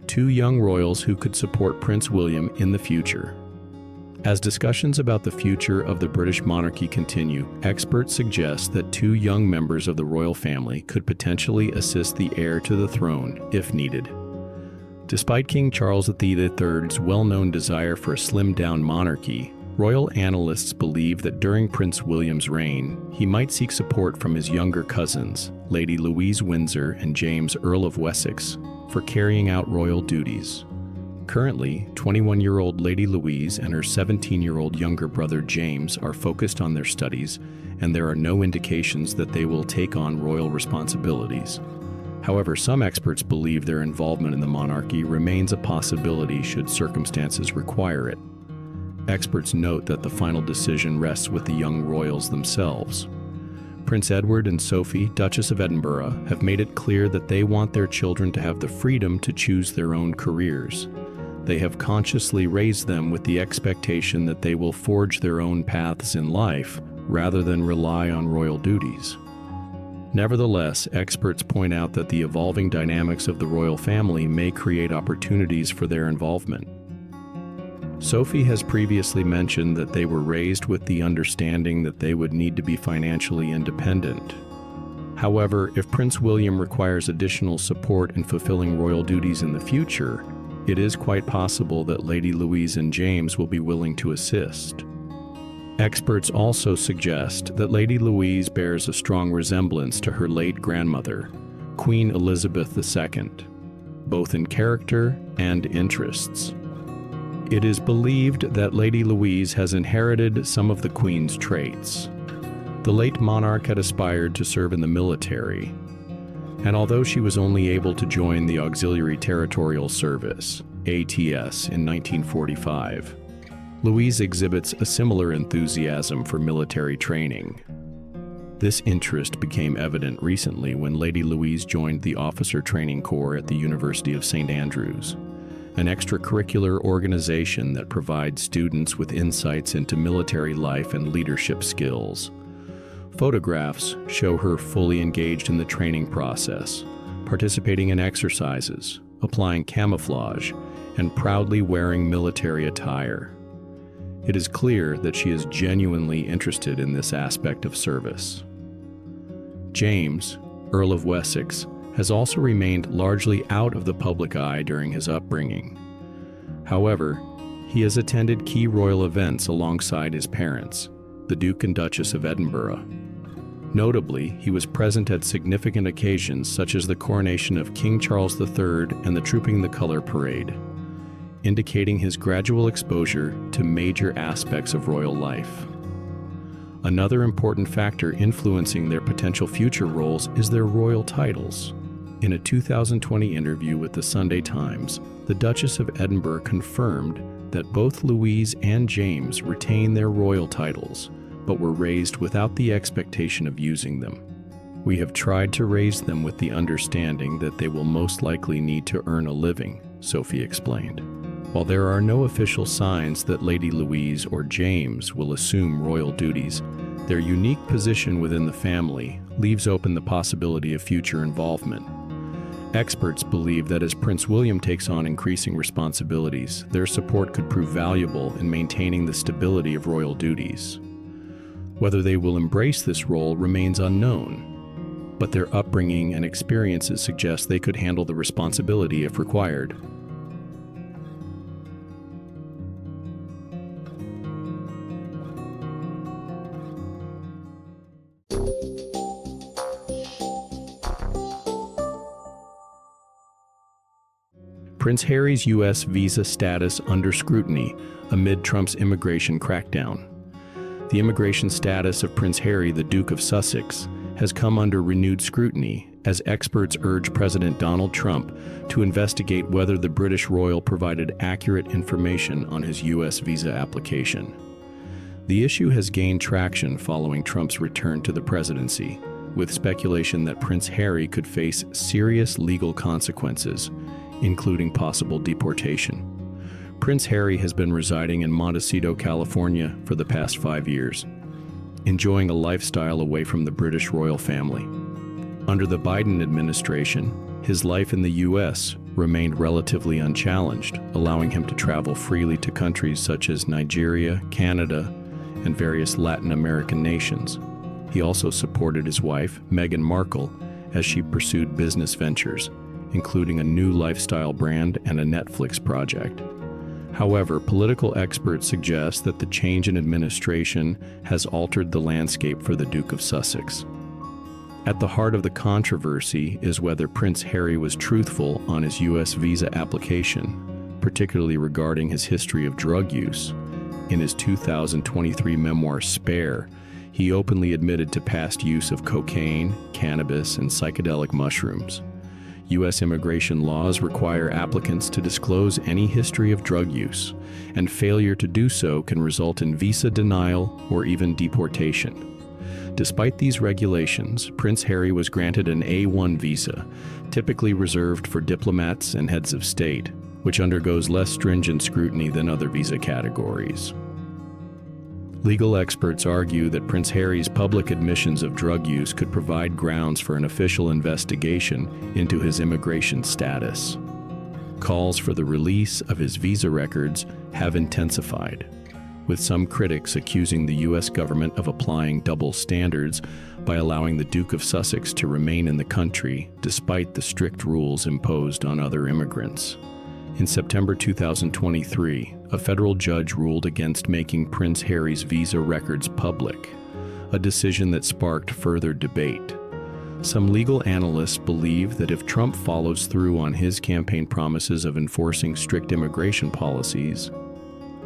Speaker 2: Two young royals who could support Prince William in the future. As discussions about the future of the British monarchy continue, experts suggest that two young members of the royal family could potentially assist the heir to the throne if needed. Despite King Charles III's well-known desire for a slimmed-down monarchy, royal analysts believe that during Prince William's reign, he might seek support from his younger cousins, Lady Louise Windsor and James, Earl of Wessex, for carrying out royal duties. Currently, 21-year-old Lady Louise and her 17-year-old younger brother James are focused on their studies, and there are no indications that they will take on royal responsibilities. However, some experts believe their involvement in the monarchy remains a possibility should circumstances require it. Experts note that the final decision rests with the young royals themselves. Prince Edward and Sophie, Duchess of Edinburgh, have made it clear that they want their children to have the freedom to choose their own careers. They have consciously raised them with the expectation that they will forge their own paths in life rather than rely on royal duties. Nevertheless, experts point out that the evolving dynamics of the royal family may create opportunities for their involvement. Sophie has previously mentioned that they were raised with the understanding that they would need to be financially independent. However, if Prince William requires additional support in fulfilling royal duties in the future, it is quite possible that Lady Louise and James will be willing to assist. Experts also suggest that Lady Louise bears a strong resemblance to her late grandmother, Queen Elizabeth II, both in character and interests. It is believed that Lady Louise has inherited some of the Queen's traits. The late monarch had aspired to serve in the military, and although she was only able to join the Auxiliary Territorial Service, ATS, in 1945, Louise exhibits a similar enthusiasm for military training. This interest became evident recently when Lady Louise joined the Officer Training Corps at the University of St. Andrews, an extracurricular organization that provides students with insights into military life and leadership skills. Photographs show her fully engaged in the training process, participating in exercises, applying camouflage, and proudly wearing military attire. It is clear that she is genuinely interested in this aspect of service. James, Earl of Wessex, has also remained largely out of the public eye during his upbringing. However, he has attended key royal events alongside his parents, the Duke and Duchess of Edinburgh. Notably, he was present at significant occasions such as the coronation of King Charles III and the Trooping the Colour Parade, indicating his gradual exposure to major aspects of royal life. Another important factor influencing their potential future roles is their royal titles. In a 2020 interview with the Sunday Times, the Duchess of Edinburgh confirmed that both Louise and James retain their royal titles, but were raised without the expectation of using them. "We have tried to raise them with the understanding that they will most likely need to earn a living," Sophie explained. While there are no official signs that Lady Louise or James will assume royal duties, their unique position within the family leaves open the possibility of future involvement. Experts believe that as Prince William takes on increasing responsibilities, their support could prove valuable in maintaining the stability of royal duties. Whether they will embrace this role remains unknown, but their upbringing and experiences suggest they could handle the responsibility if required. Prince Harry's U.S. visa status under scrutiny amid Trump's immigration crackdown. The immigration status of Prince Harry, the Duke of Sussex, has come under renewed scrutiny as experts urge President Donald Trump to investigate whether the British royal provided accurate information on his U.S. visa application. The issue has gained traction following Trump's return to the presidency, with speculation that Prince Harry could face serious legal consequences, including possible deportation. Prince Harry has been residing in Montecito, California for the past 5 years, enjoying a lifestyle away from the British royal family. Under the Biden administration, his life in the U.S. remained relatively unchallenged, allowing him to travel freely to countries such as Nigeria, Canada, and various Latin American nations. He also supported his wife, Meghan Markle, as she pursued business ventures, including a new lifestyle brand and a Netflix project. However, political experts suggest that the change in administration has altered the landscape for the Duke of Sussex. At the heart of the controversy is whether Prince Harry was truthful on his U.S. visa application, particularly regarding his history of drug use. In his 2023 memoir, Spare, he openly admitted to past use of cocaine, cannabis, and psychedelic mushrooms. U.S. immigration laws require applicants to disclose any history of drug use, and failure to do so can result in visa denial or even deportation. Despite these regulations, Prince Harry was granted an A1 visa, typically reserved for diplomats and heads of state, which undergoes less stringent scrutiny than other visa categories. Legal experts argue that Prince Harry's public admissions of drug use could provide grounds for an official investigation into his immigration status. Calls for the release of his visa records have intensified, with some critics accusing the U.S. government of applying double standards by allowing the Duke of Sussex to remain in the country despite the strict rules imposed on other immigrants. In September 2023, a federal judge ruled against making Prince Harry's visa records public, a decision that sparked further debate. Some legal analysts believe that if Trump follows through on his campaign promises of enforcing strict immigration policies,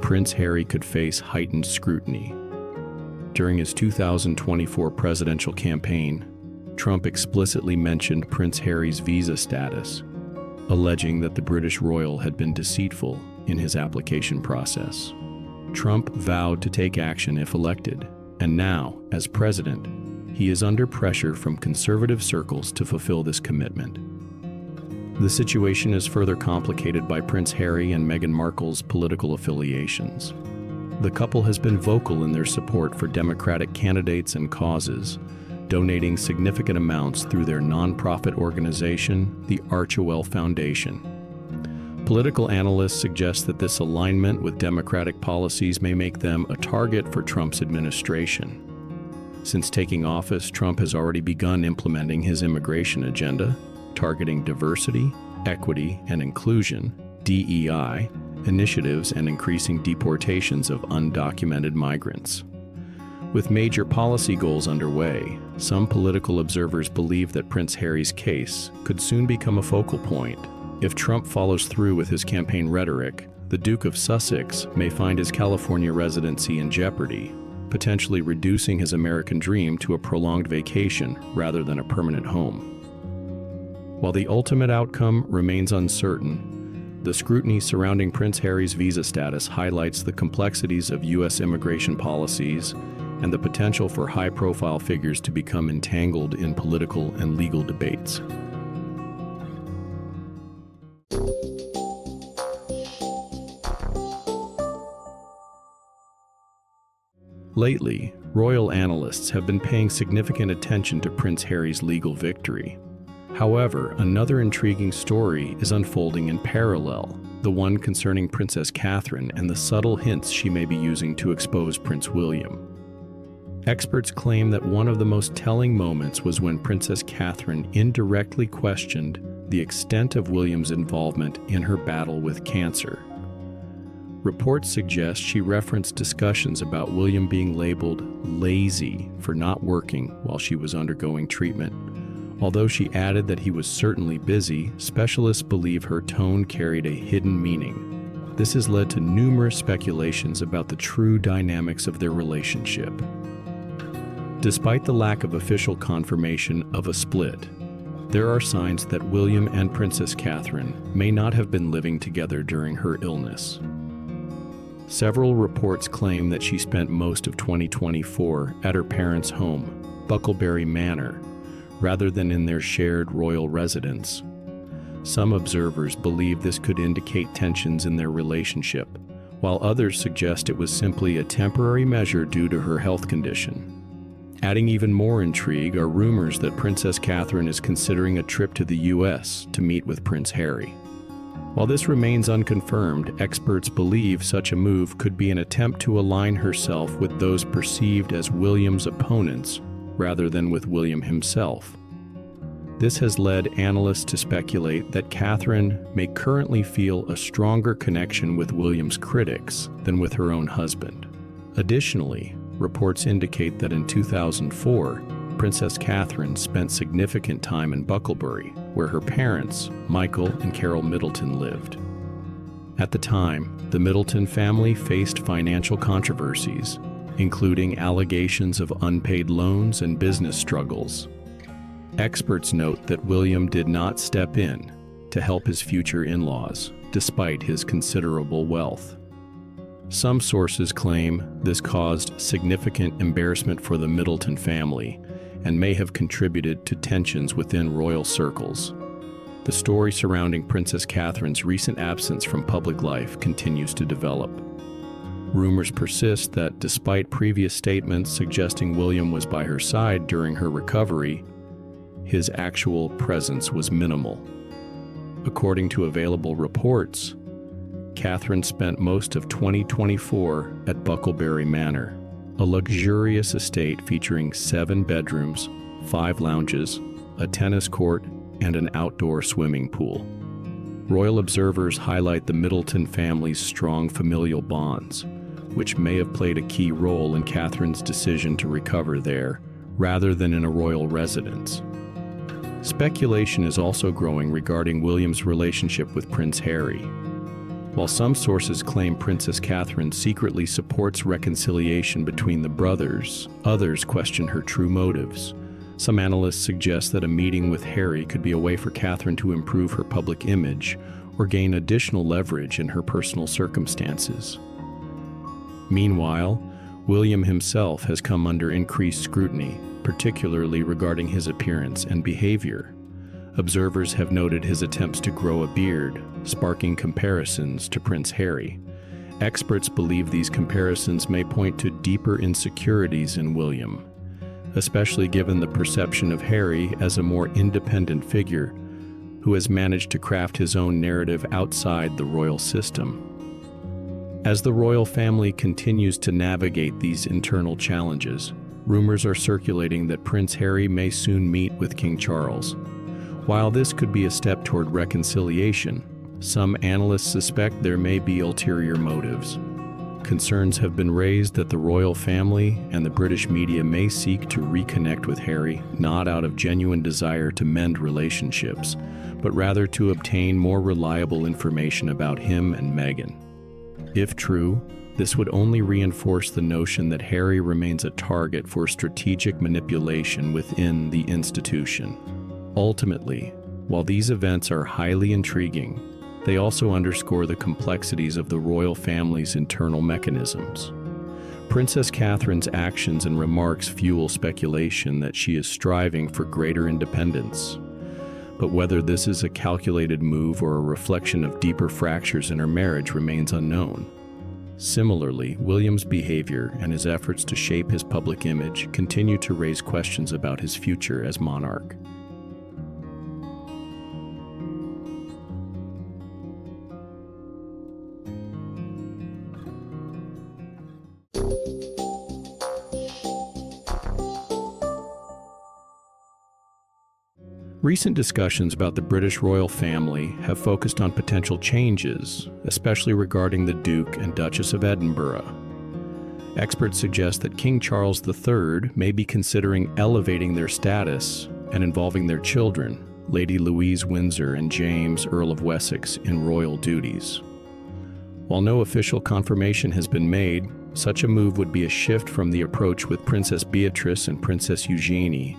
Speaker 2: Prince Harry could face heightened scrutiny. During his 2024 presidential campaign, Trump explicitly mentioned Prince Harry's visa status, alleging that the British royal had been deceitful in his application process. Trump vowed to take action if elected, and now, as president, he is under pressure from conservative circles to fulfill this commitment. The situation is further complicated by Prince Harry and Meghan Markle's political affiliations. The couple has been vocal in their support for Democratic candidates and causes, donating significant amounts through their nonprofit organization, the Archewell Foundation. Political analysts suggest that this alignment with Democratic policies may make them a target for Trump's administration. Since taking office, Trump has already begun implementing his immigration agenda, targeting diversity, equity, and inclusion, DEI, initiatives and increasing deportations of undocumented migrants. With major policy goals underway, some political observers believe that Prince Harry's case could soon become a focal point. If Trump follows through with his campaign rhetoric, the Duke of Sussex may find his California residency in jeopardy, potentially reducing his American dream to a prolonged vacation rather than a permanent home. While the ultimate outcome remains uncertain, the scrutiny surrounding Prince Harry's visa status highlights the complexities of U.S. immigration policies and the potential for high-profile figures to become entangled in political and legal debates. Lately, royal analysts have been paying significant attention to Prince Harry's legal victory. However, another intriguing story is unfolding in parallel, the one concerning Princess Catherine and the subtle hints she may be using to expose Prince William. Experts claim that one of the most telling moments was when Princess Catherine indirectly questioned the extent of William's involvement in her battle with cancer. Reports suggest she referenced discussions about William being labeled lazy for not working while she was undergoing treatment. Although she added that he was certainly busy, specialists believe her tone carried a hidden meaning. This has led to numerous speculations about the true dynamics of their relationship. Despite the lack of official confirmation of a split, there are signs that William and Princess Catherine may not have been living together during her illness. Several reports claim that she spent most of 2024 at her parents' home, Bucklebury Manor, rather than in their shared royal residence. Some observers believe this could indicate tensions in their relationship, while others suggest it was simply a temporary measure due to her health condition. Adding even more intrigue are rumors that Princess Catherine is considering a trip to the U.S. to meet with Prince Harry. While this remains unconfirmed, experts believe such a move could be an attempt to align herself with those perceived as William's opponents rather than with William himself. This has led analysts to speculate that Catherine may currently feel a stronger connection with William's critics than with her own husband. Additionally, reports indicate that in 2004, Princess Catherine spent significant time in Bucklebury, where her parents, Michael and Carol Middleton, lived. At the time, the Middleton family faced financial controversies, including allegations of unpaid loans and business struggles. Experts note that William did not step in to help his future in-laws, despite his considerable wealth. Some sources claim this caused significant embarrassment for the Middleton family and may have contributed to tensions within royal circles. The story surrounding Princess Catherine's recent absence from public life continues to develop. Rumors persist that despite previous statements suggesting William was by her side during her recovery, his actual presence was minimal. According to available reports, Catherine spent most of 2024 at Bucklebury Manor, a luxurious estate featuring 7 bedrooms, 5 lounges, a tennis court, and an outdoor swimming pool. Royal observers highlight the Middleton family's strong familial bonds, which may have played a key role in Catherine's decision to recover there, rather than in a royal residence. Speculation is also growing regarding William's relationship with Prince Harry. While some sources claim Princess Catherine secretly supports reconciliation between the brothers, others question her true motives. Some analysts suggest that a meeting with Harry could be a way for Catherine to improve her public image or gain additional leverage in her personal circumstances. Meanwhile, William himself has come under increased scrutiny, particularly regarding his appearance and behavior. Observers have noted his attempts to grow a beard, sparking comparisons to Prince Harry. Experts believe these comparisons may point to deeper insecurities in William, especially given the perception of Harry as a more independent figure who has managed to craft his own narrative outside the royal system. As the royal family continues to navigate these internal challenges, rumors are circulating that Prince Harry may soon meet with King Charles. While this could be a step toward reconciliation, some analysts suspect there may be ulterior motives. Concerns have been raised that the royal family and the British media may seek to reconnect with Harry, not out of genuine desire to mend relationships, but rather to obtain more reliable information about him and Meghan. If true, This would only reinforce the notion that Harry remains a target for strategic manipulation within the institution. Ultimately, while these events are highly intriguing, they also underscore the complexities of the royal family's internal mechanisms. Princess Catherine's actions and remarks fuel speculation that she is striving for greater independence. But whether this is a calculated move or a reflection of deeper fractures in her marriage remains unknown. Similarly, William's behavior and his efforts to shape his public image continue to raise questions about his future as monarch. Recent discussions about the British royal family have focused on potential changes, especially regarding the Duke and Duchess of Edinburgh. Experts suggest that King Charles III may be considering elevating their status and involving their children, Lady Louise Windsor and James, Earl of Wessex, in royal duties. While no official confirmation has been made, such a move would be a shift from the approach with Princess Beatrice and Princess Eugenie,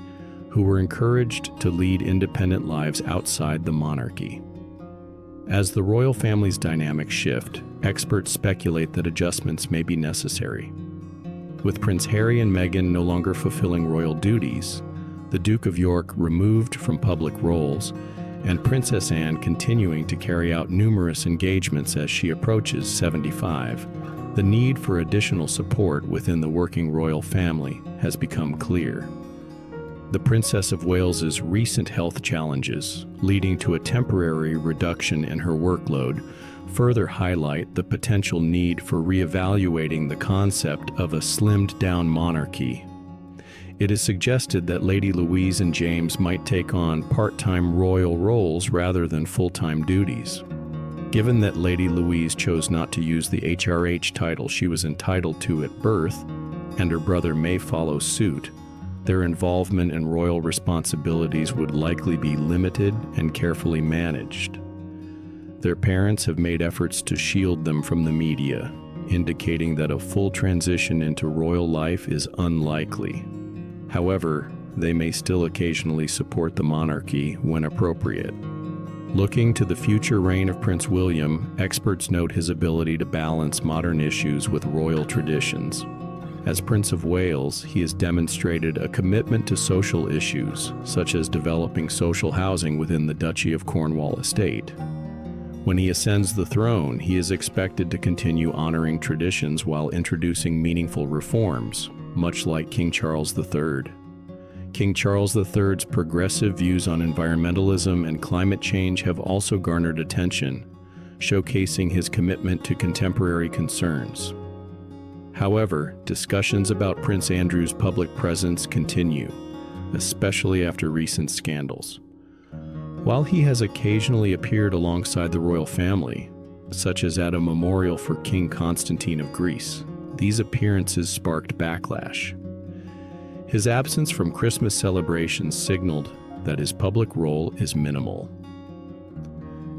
Speaker 2: who were encouraged to lead independent lives outside the monarchy. As the royal family's dynamics shift, experts speculate that adjustments may be necessary. With Prince Harry and Meghan no longer fulfilling royal duties, the Duke of York removed from public roles, and Princess Anne continuing to carry out numerous engagements as she approaches 75, the need for additional support within the working royal family has become clear. The Princess of Wales's recent health challenges, leading to a temporary reduction in her workload, further highlight the potential need for reevaluating the concept of a slimmed-down monarchy. It is suggested that Lady Louise and James might take on part-time royal roles rather than full-time duties. Given that Lady Louise chose not to use the HRH title she was entitled to at birth, and her brother may follow suit, their involvement in royal responsibilities would likely be limited and carefully managed. Their parents have made efforts to shield them from the media, indicating that a full transition into royal life is unlikely. However, they may still occasionally support the monarchy when appropriate. Looking to the future reign of Prince William, experts note his ability to balance modern issues with royal traditions. As Prince of Wales, he has demonstrated a commitment to social issues, such as developing social housing within the Duchy of Cornwall estate. When he ascends the throne, he is expected to continue honoring traditions while introducing meaningful reforms, much like King Charles III. King Charles III's progressive views on environmentalism and climate change have also garnered attention, showcasing his commitment to contemporary concerns. However, discussions about Prince Andrew's public presence continue, especially after recent scandals. While he has occasionally appeared alongside the royal family, such as at a memorial for King Constantine of Greece, these appearances sparked backlash. His absence from Christmas celebrations signaled that his public role is minimal.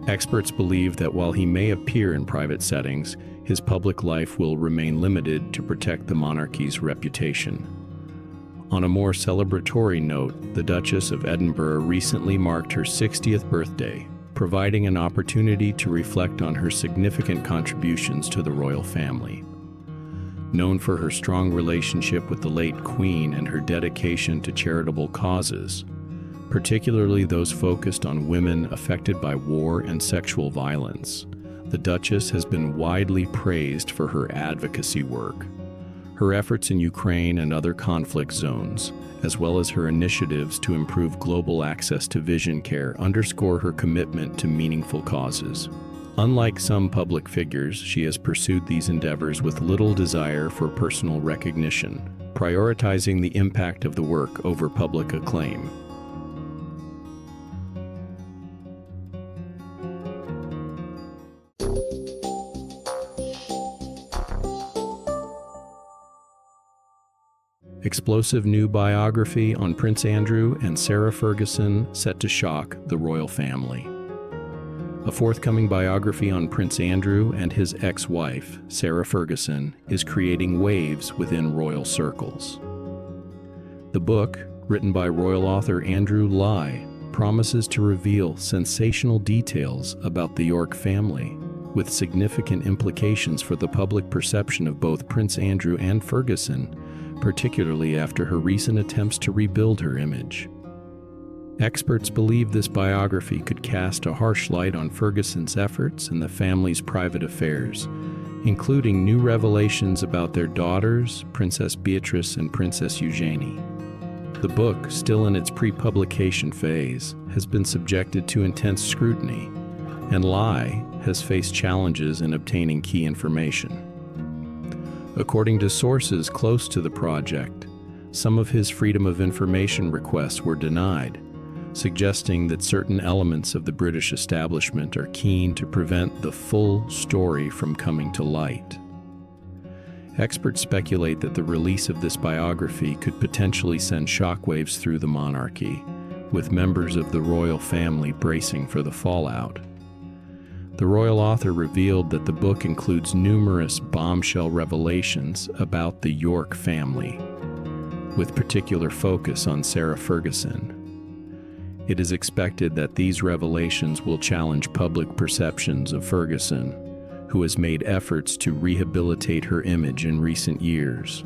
Speaker 2: Experts believe that while he may appear in private settings, his public life will remain limited to protect the monarchy's reputation. On a more celebratory note, the Duchess of Edinburgh recently marked her 60th birthday, providing an opportunity to reflect on her significant contributions to the royal family. Known for her strong relationship with the late Queen and her dedication to charitable causes, particularly those focused on women affected by war and sexual violence, the Duchess has been widely praised for her advocacy work. Her efforts in Ukraine and other conflict zones, as well as her initiatives to improve global access to vision care, underscore her commitment to meaningful causes. Unlike some public figures, she has pursued these endeavors with little desire for personal recognition, prioritizing the impact of the work over public acclaim. Explosive new biography on Prince Andrew and Sarah Ferguson set to shock the royal family. A forthcoming biography on Prince Andrew and his ex-wife, Sarah Ferguson, is creating waves within royal circles. The book, written by royal author Andrew Lai, promises to reveal sensational details about the York family, with significant implications for the public perception of both Prince Andrew and Ferguson, particularly after her recent attempts to rebuild her image. Experts believe this biography could cast a harsh light on Ferguson's efforts and the family's private affairs, including new revelations about their daughters, Princess Beatrice and Princess Eugenie. The book, still in its pre-publication phase, has been subjected to intense scrutiny, and Lai has faced challenges in obtaining key information. According to sources close to the project, some of his Freedom of Information requests were denied, suggesting that certain elements of the British establishment are keen to prevent the full story from coming to light. Experts speculate that the release of this biography could potentially send shockwaves through the monarchy, with members of the royal family bracing for the fallout. The royal author revealed that the book includes numerous bombshell revelations about the York family, with particular focus on Sarah Ferguson. It is expected that these revelations will challenge public perceptions of Ferguson, who has made efforts to rehabilitate her image in recent years.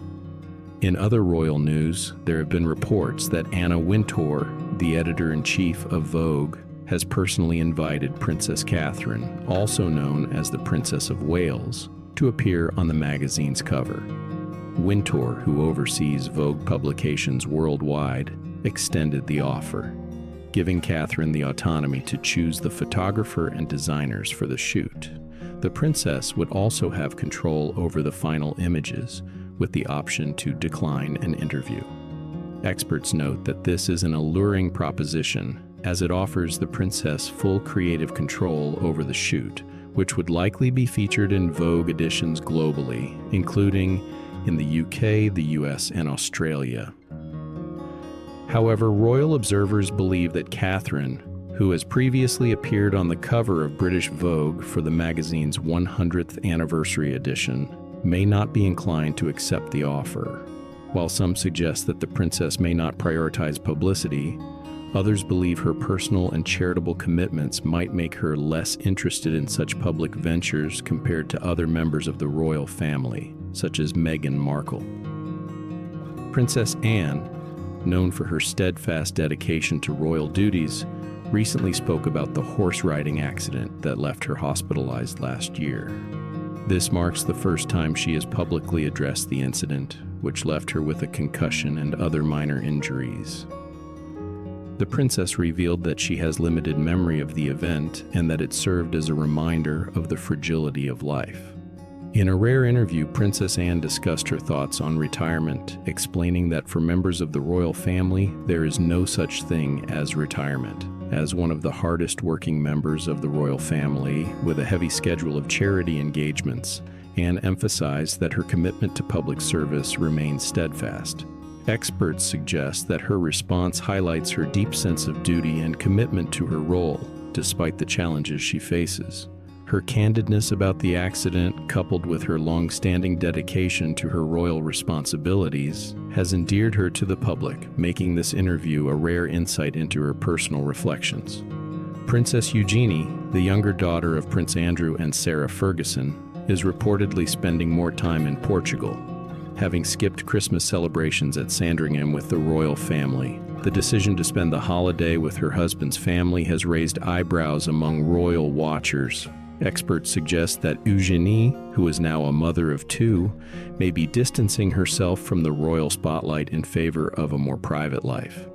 Speaker 2: In other royal news, there have been reports that Anna Wintour, the editor-in-chief of Vogue, has personally invited Princess Catherine, also known as the Princess of Wales, to appear on the magazine's cover. Wintour, who oversees Vogue publications worldwide, extended the offer, giving Catherine the autonomy to choose the photographer and designers for the shoot. The princess would also have control over the final images, with the option to decline an interview. Experts note that this is an alluring proposition, as it offers the princess full creative control over the shoot, which would likely be featured in Vogue editions globally, including in the UK, the US, and Australia. However, royal observers believe that Catherine, who has previously appeared on the cover of British Vogue for the magazine's 100th anniversary edition, may not be inclined to accept the offer. While some suggest that the princess may not prioritize publicity, others believe her personal and charitable commitments might make her less interested in such public ventures compared to other members of the royal family, such as Meghan Markle. Princess Anne, known for her steadfast dedication to royal duties, recently spoke about the horse riding accident that left her hospitalized last year. This marks the first time she has publicly addressed the incident, which left her with a concussion and other minor injuries. The princess revealed that she has limited memory of the event and that it served as a reminder of the fragility of life. In a rare interview, Princess Anne discussed her thoughts on retirement, explaining that for members of the royal family, there is no such thing as retirement. As one of the hardest working members of the royal family, with a heavy schedule of charity engagements, Anne emphasized that her commitment to public service remains steadfast. Experts suggest that her response highlights her deep sense of duty and commitment to her role, despite the challenges she faces. Her candidness about the accident, coupled with her long-standing dedication to her royal responsibilities, has endeared her to the public, making this interview a rare insight into her personal reflections. Princess Eugenie, the younger daughter of Prince Andrew and Sarah Ferguson, is reportedly spending more time in Portugal, having skipped Christmas celebrations at Sandringham with the royal family. The decision to spend the holiday with her husband's family has raised eyebrows among royal watchers. Experts suggest that Eugenie, who is now a mother of two, may be distancing herself from the royal spotlight in favor of a more private life.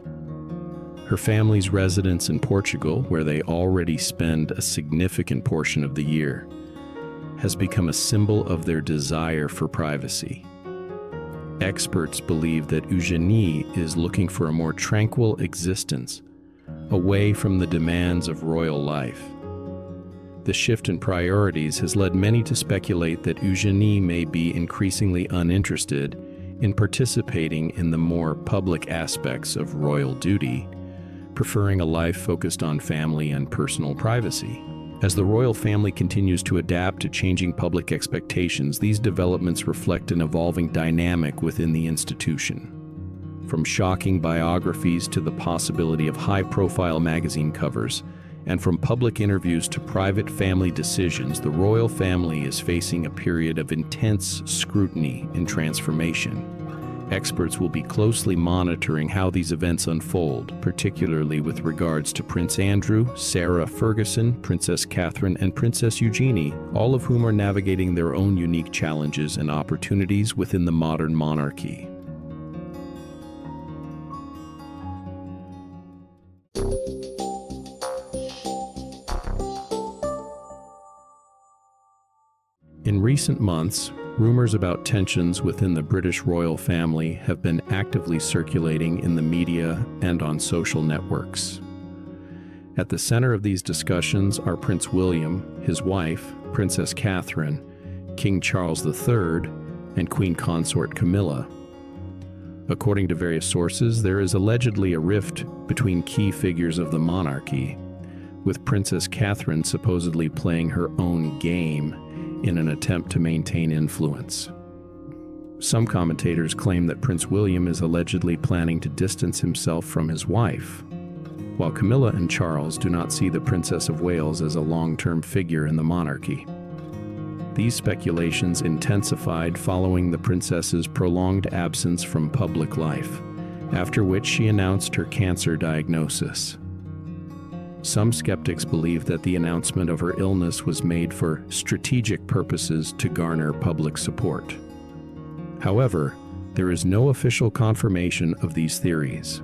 Speaker 2: Her family's residence in Portugal, where they already spend a significant portion of the year, has become a symbol of their desire for privacy. Experts believe that Eugenie is looking for a more tranquil existence, away from the demands of royal life. The shift in priorities has led many to speculate that Eugenie may be increasingly uninterested in participating in the more public aspects of royal duty, preferring a life focused on family and personal privacy. As the royal family continues to adapt to changing public expectations, these developments reflect an evolving dynamic within the institution. From shocking biographies to the possibility of high-profile magazine covers, and from public interviews to private family decisions, the royal family is facing a period of intense scrutiny and transformation. Experts will be closely monitoring how these events unfold, particularly with regards to Prince Andrew, Sarah Ferguson, Princess Catherine, and Princess Eugenie, all of whom are navigating their own unique challenges and opportunities within the modern monarchy. In recent months, rumors about tensions within the British royal family have been actively circulating in the media and on social networks. At the center of these discussions are Prince William, his wife, Princess Catherine, King Charles III, and Queen Consort Camilla. According to various sources, there is allegedly a rift between key figures of the monarchy, with Princess Catherine supposedly playing her own game in an attempt to maintain influence. Some commentators claim that Prince William is allegedly planning to distance himself from his wife, while Camilla and Charles do not see the Princess of Wales as a long-term figure in the monarchy. These speculations intensified following the princess's prolonged absence from public life, after which she announced her cancer diagnosis. Some skeptics believe that the announcement of her illness was made for strategic purposes to garner public support. However, there is no official confirmation of these theories.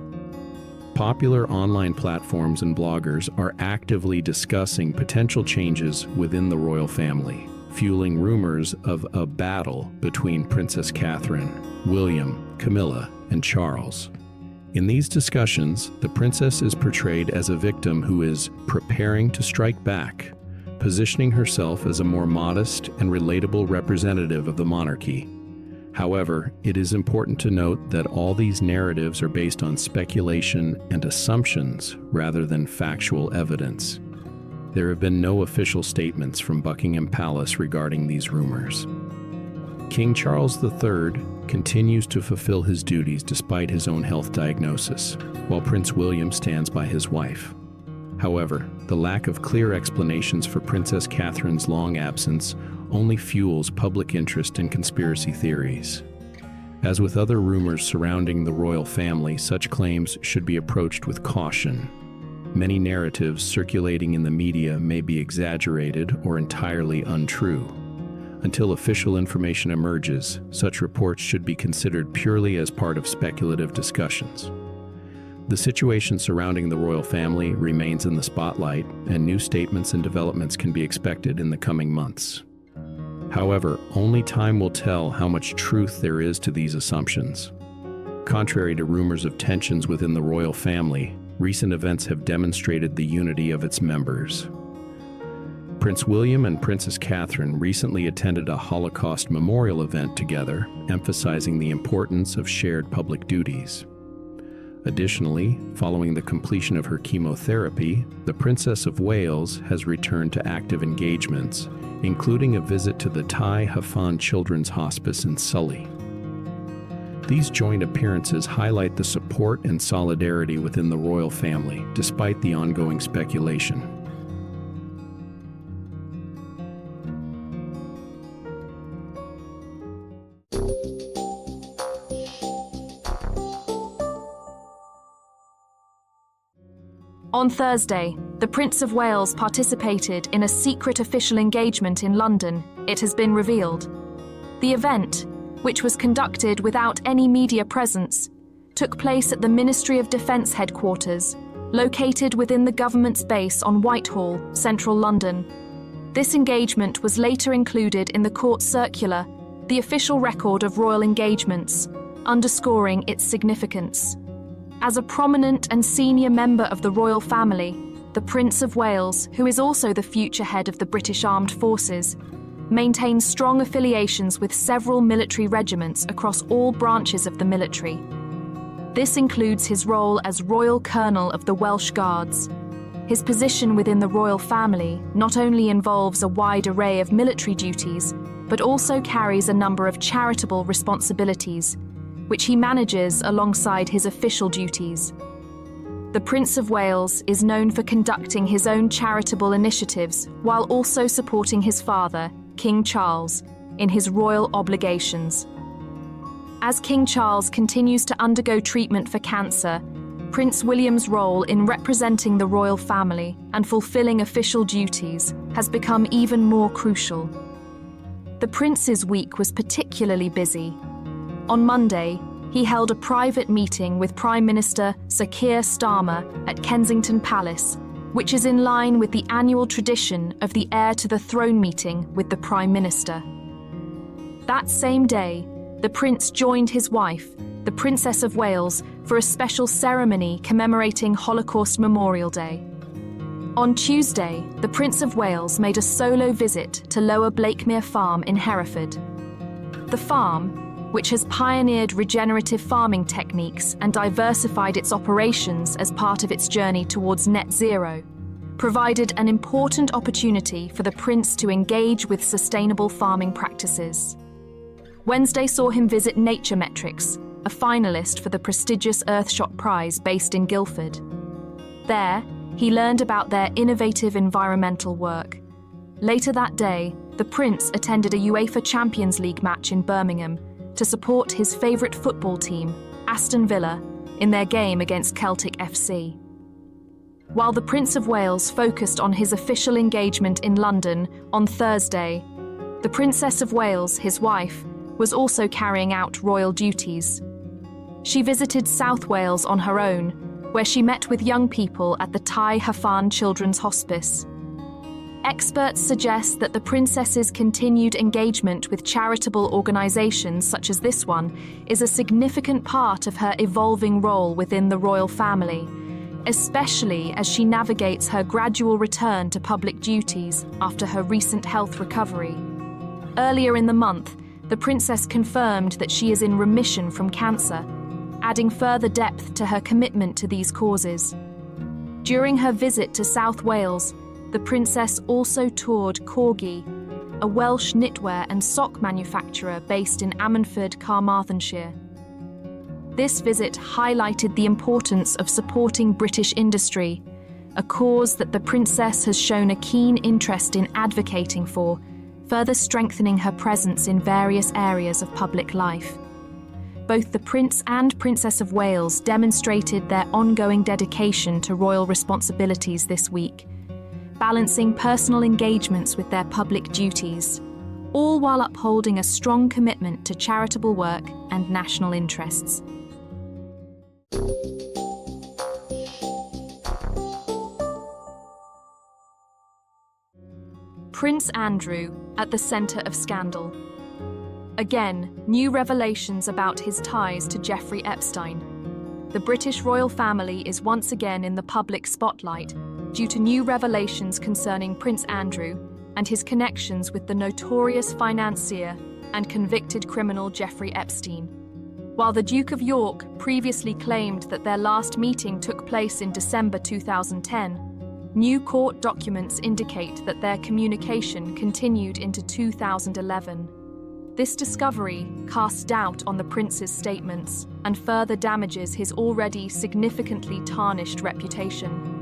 Speaker 2: Popular online platforms and bloggers are actively discussing potential changes within the royal family, fueling rumors of a battle between Princess Catherine, William, Camilla, and Charles. In these discussions, the princess is portrayed as a victim who is preparing to strike back, positioning herself as a more modest and relatable representative of the monarchy. However, it is important to note that all these narratives are based on speculation and assumptions rather than factual evidence. There have been no official statements from Buckingham Palace regarding these rumors. King Charles III continues to fulfill his duties despite his own health diagnosis, while Prince William stands by his wife. However, the lack of clear explanations for Princess Catherine's long absence only fuels public interest in conspiracy theories. As with other rumors surrounding the royal family, such claims should be approached with caution. Many narratives circulating in the media may be exaggerated or entirely untrue. Until official information emerges, such reports should be considered purely as part of speculative discussions. The situation surrounding the royal family remains in the spotlight, and new statements and developments can be expected in the coming months. However, only time will tell how much truth there is to these assumptions. Contrary to rumors of tensions within the royal family, recent events have demonstrated the unity of its members. Prince William and Princess Catherine recently attended a Holocaust memorial event together, emphasizing the importance of shared public duties. Additionally, following the completion of her chemotherapy, the Princess of Wales has returned to active engagements, including a visit to the Tai Hafan Children's Hospice in Surrey. These joint appearances highlight the support and solidarity within the royal family, despite the ongoing speculation.
Speaker 1: On Thursday, the Prince of Wales participated in a secret official engagement in London, it has been revealed. The event, which was conducted without any media presence, took place at the Ministry of Defence headquarters, located within the government's base on Whitehall, central London. This engagement was later included in the court circular, the official record of royal engagements, underscoring its significance. As a prominent and senior member of the royal family, the Prince of Wales, who is also the future head of the British Armed Forces, maintains strong affiliations with several military regiments across all branches of the military. This includes his role as Royal Colonel of the Welsh Guards. His position within the royal family not only involves a wide array of military duties, but also carries a number of charitable responsibilities, which he manages alongside his official duties. The Prince of Wales is known for conducting his own charitable initiatives while also supporting his father, King Charles, in his royal obligations. As King Charles continues to undergo treatment for cancer, Prince William's role in representing the royal family and fulfilling official duties has become even more crucial. The Prince's week was particularly busy. On Monday, he held a private meeting with Prime Minister Sir Keir Starmer at Kensington Palace, which is in line with the annual tradition of the heir to the throne meeting with the Prime Minister. That same day, the Prince joined his wife, the Princess of Wales, for a special ceremony commemorating Holocaust Memorial Day. On Tuesday, the Prince of Wales made a solo visit to Lower Blakemere Farm in Hereford. The farm, which has pioneered regenerative farming techniques and diversified its operations as part of its journey towards net zero, provided an important opportunity for the Prince to engage with sustainable farming practices. Wednesday saw him visit Nature Metrics, a finalist for the prestigious Earthshot Prize based in Guildford. There, he learned about their innovative environmental work. Later that day, the Prince attended a UEFA Champions League match in Birmingham to support his favourite football team, Aston Villa, in their game against Celtic FC. While the Prince of Wales focused on his official engagement in London on Thursday, the Princess of Wales, his wife, was also carrying out royal duties. She visited South Wales on her own, where she met with young people at the Tai Hafan Children's Hospice. Experts suggest that the princess's continued engagement with charitable organisations such as this one is a significant part of her evolving role within the royal family, especially as she navigates her gradual return to public duties after her recent health recovery. Earlier in the month, the princess confirmed that she is in remission from cancer, adding further depth to her commitment to these causes. During her visit to South Wales, the princess also toured Corgi, a Welsh knitwear and sock manufacturer based in Ammanford, Carmarthenshire. This visit highlighted the importance of supporting British industry, a cause that the princess has shown a keen interest in advocating for, further strengthening her presence in various areas of public life. Both the Prince and Princess of Wales demonstrated their ongoing dedication to royal responsibilities this week, balancing personal engagements with their public duties, all while upholding a strong commitment to charitable work and national interests. Prince Andrew at the centre of scandal. Again, new revelations about his ties to Jeffrey Epstein. The British royal family is once again in the public spotlight due to new revelations concerning Prince Andrew and his connections with the notorious financier and convicted criminal Jeffrey Epstein. While the Duke of York previously claimed that their last meeting took place in December 2010, new court documents indicate that their communication continued into 2011. This discovery casts doubt on the prince's statements and further damages his already significantly tarnished reputation.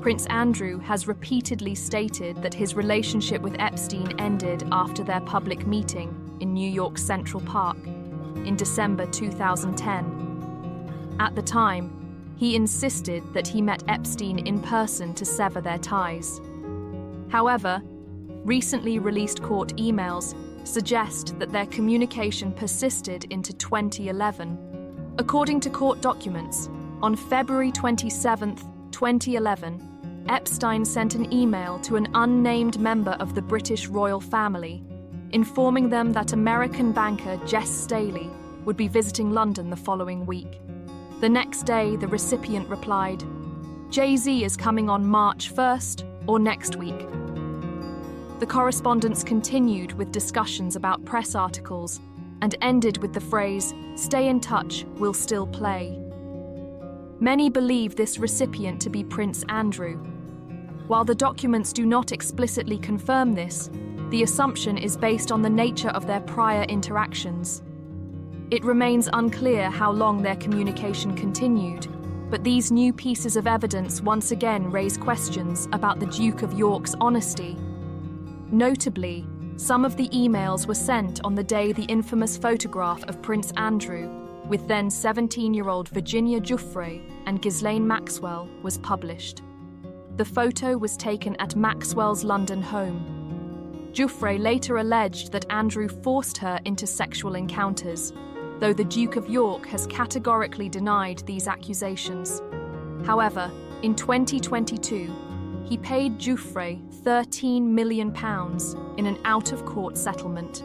Speaker 1: Prince Andrew has repeatedly stated that his relationship with Epstein ended after their public meeting in New York's Central Park in December 2010. At the time, he insisted that he met Epstein in person to sever their ties. However, recently released court emails suggest that their communication persisted into 2011. According to court documents, on February 27, 2011, Epstein sent an email to an unnamed member of the British royal family, informing them that American banker Jess Staley would be visiting London the following week. The next day, the recipient replied, "Jay-Z is coming on March 1st or next week." The correspondence continued with discussions about press articles and ended with the phrase, "Stay in touch, we'll still play." Many believe this recipient to be Prince Andrew, While the documents do not explicitly confirm this, the assumption is based on the nature of their prior interactions. It remains unclear how long their communication continued, but these new pieces of evidence once again raise questions about the Duke of York's honesty. Notably, some of the emails were sent on the day the infamous photograph of Prince Andrew with then 17-year-old Virginia Giuffre and Ghislaine Maxwell was published. The photo was taken at Maxwell's London home. Giuffre later alleged that Andrew forced her into sexual encounters, though the Duke of York has categorically denied these accusations. However, in 2022, he paid Giuffre £13 million in an out-of-court settlement.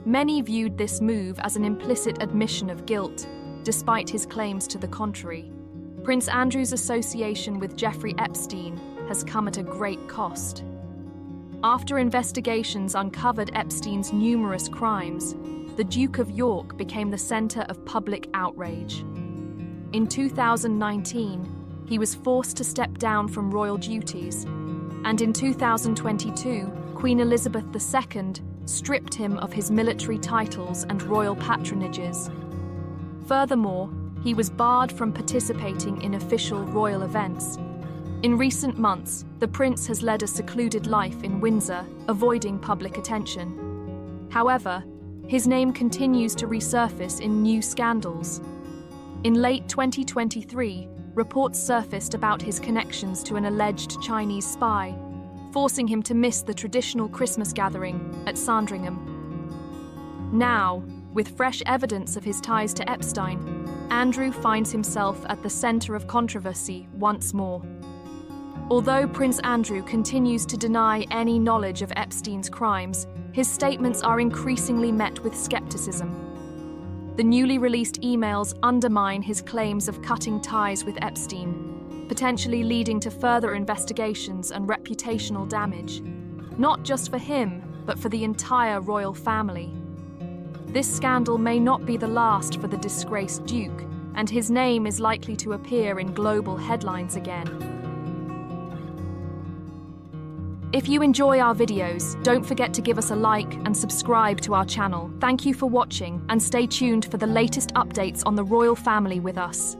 Speaker 1: Many viewed this move as an implicit admission of guilt, despite his claims to the contrary. Prince Andrew's association with Jeffrey Epstein has come at a great cost. After investigations uncovered Epstein's numerous crimes, the Duke of York became the centre of public outrage. In 2019, he was forced to step down from royal duties, and in 2022, Queen Elizabeth II stripped him of his military titles and royal patronages. Furthermore, he was barred from participating in official royal events. In recent months, the prince has led a secluded life in Windsor, avoiding public attention. However, his name continues to resurface in new scandals. In late 2023, reports surfaced about his connections to an alleged Chinese spy, forcing him to miss the traditional Christmas gathering at Sandringham. Now, with fresh evidence of his ties to Epstein, Andrew finds himself at the centre of controversy once more. Although Prince Andrew continues to deny any knowledge of Epstein's crimes, his statements are increasingly met with skepticism. The newly released emails undermine his claims of cutting ties with Epstein, potentially leading to further investigations and reputational damage, not just for him, but for the entire royal family. This scandal may not be the last for the disgraced Duke, and his name is likely to appear in global headlines again. If you enjoy our videos, don't forget to give us a like and subscribe to our channel. Thank you for watching, and stay tuned for the latest updates on the royal family with us.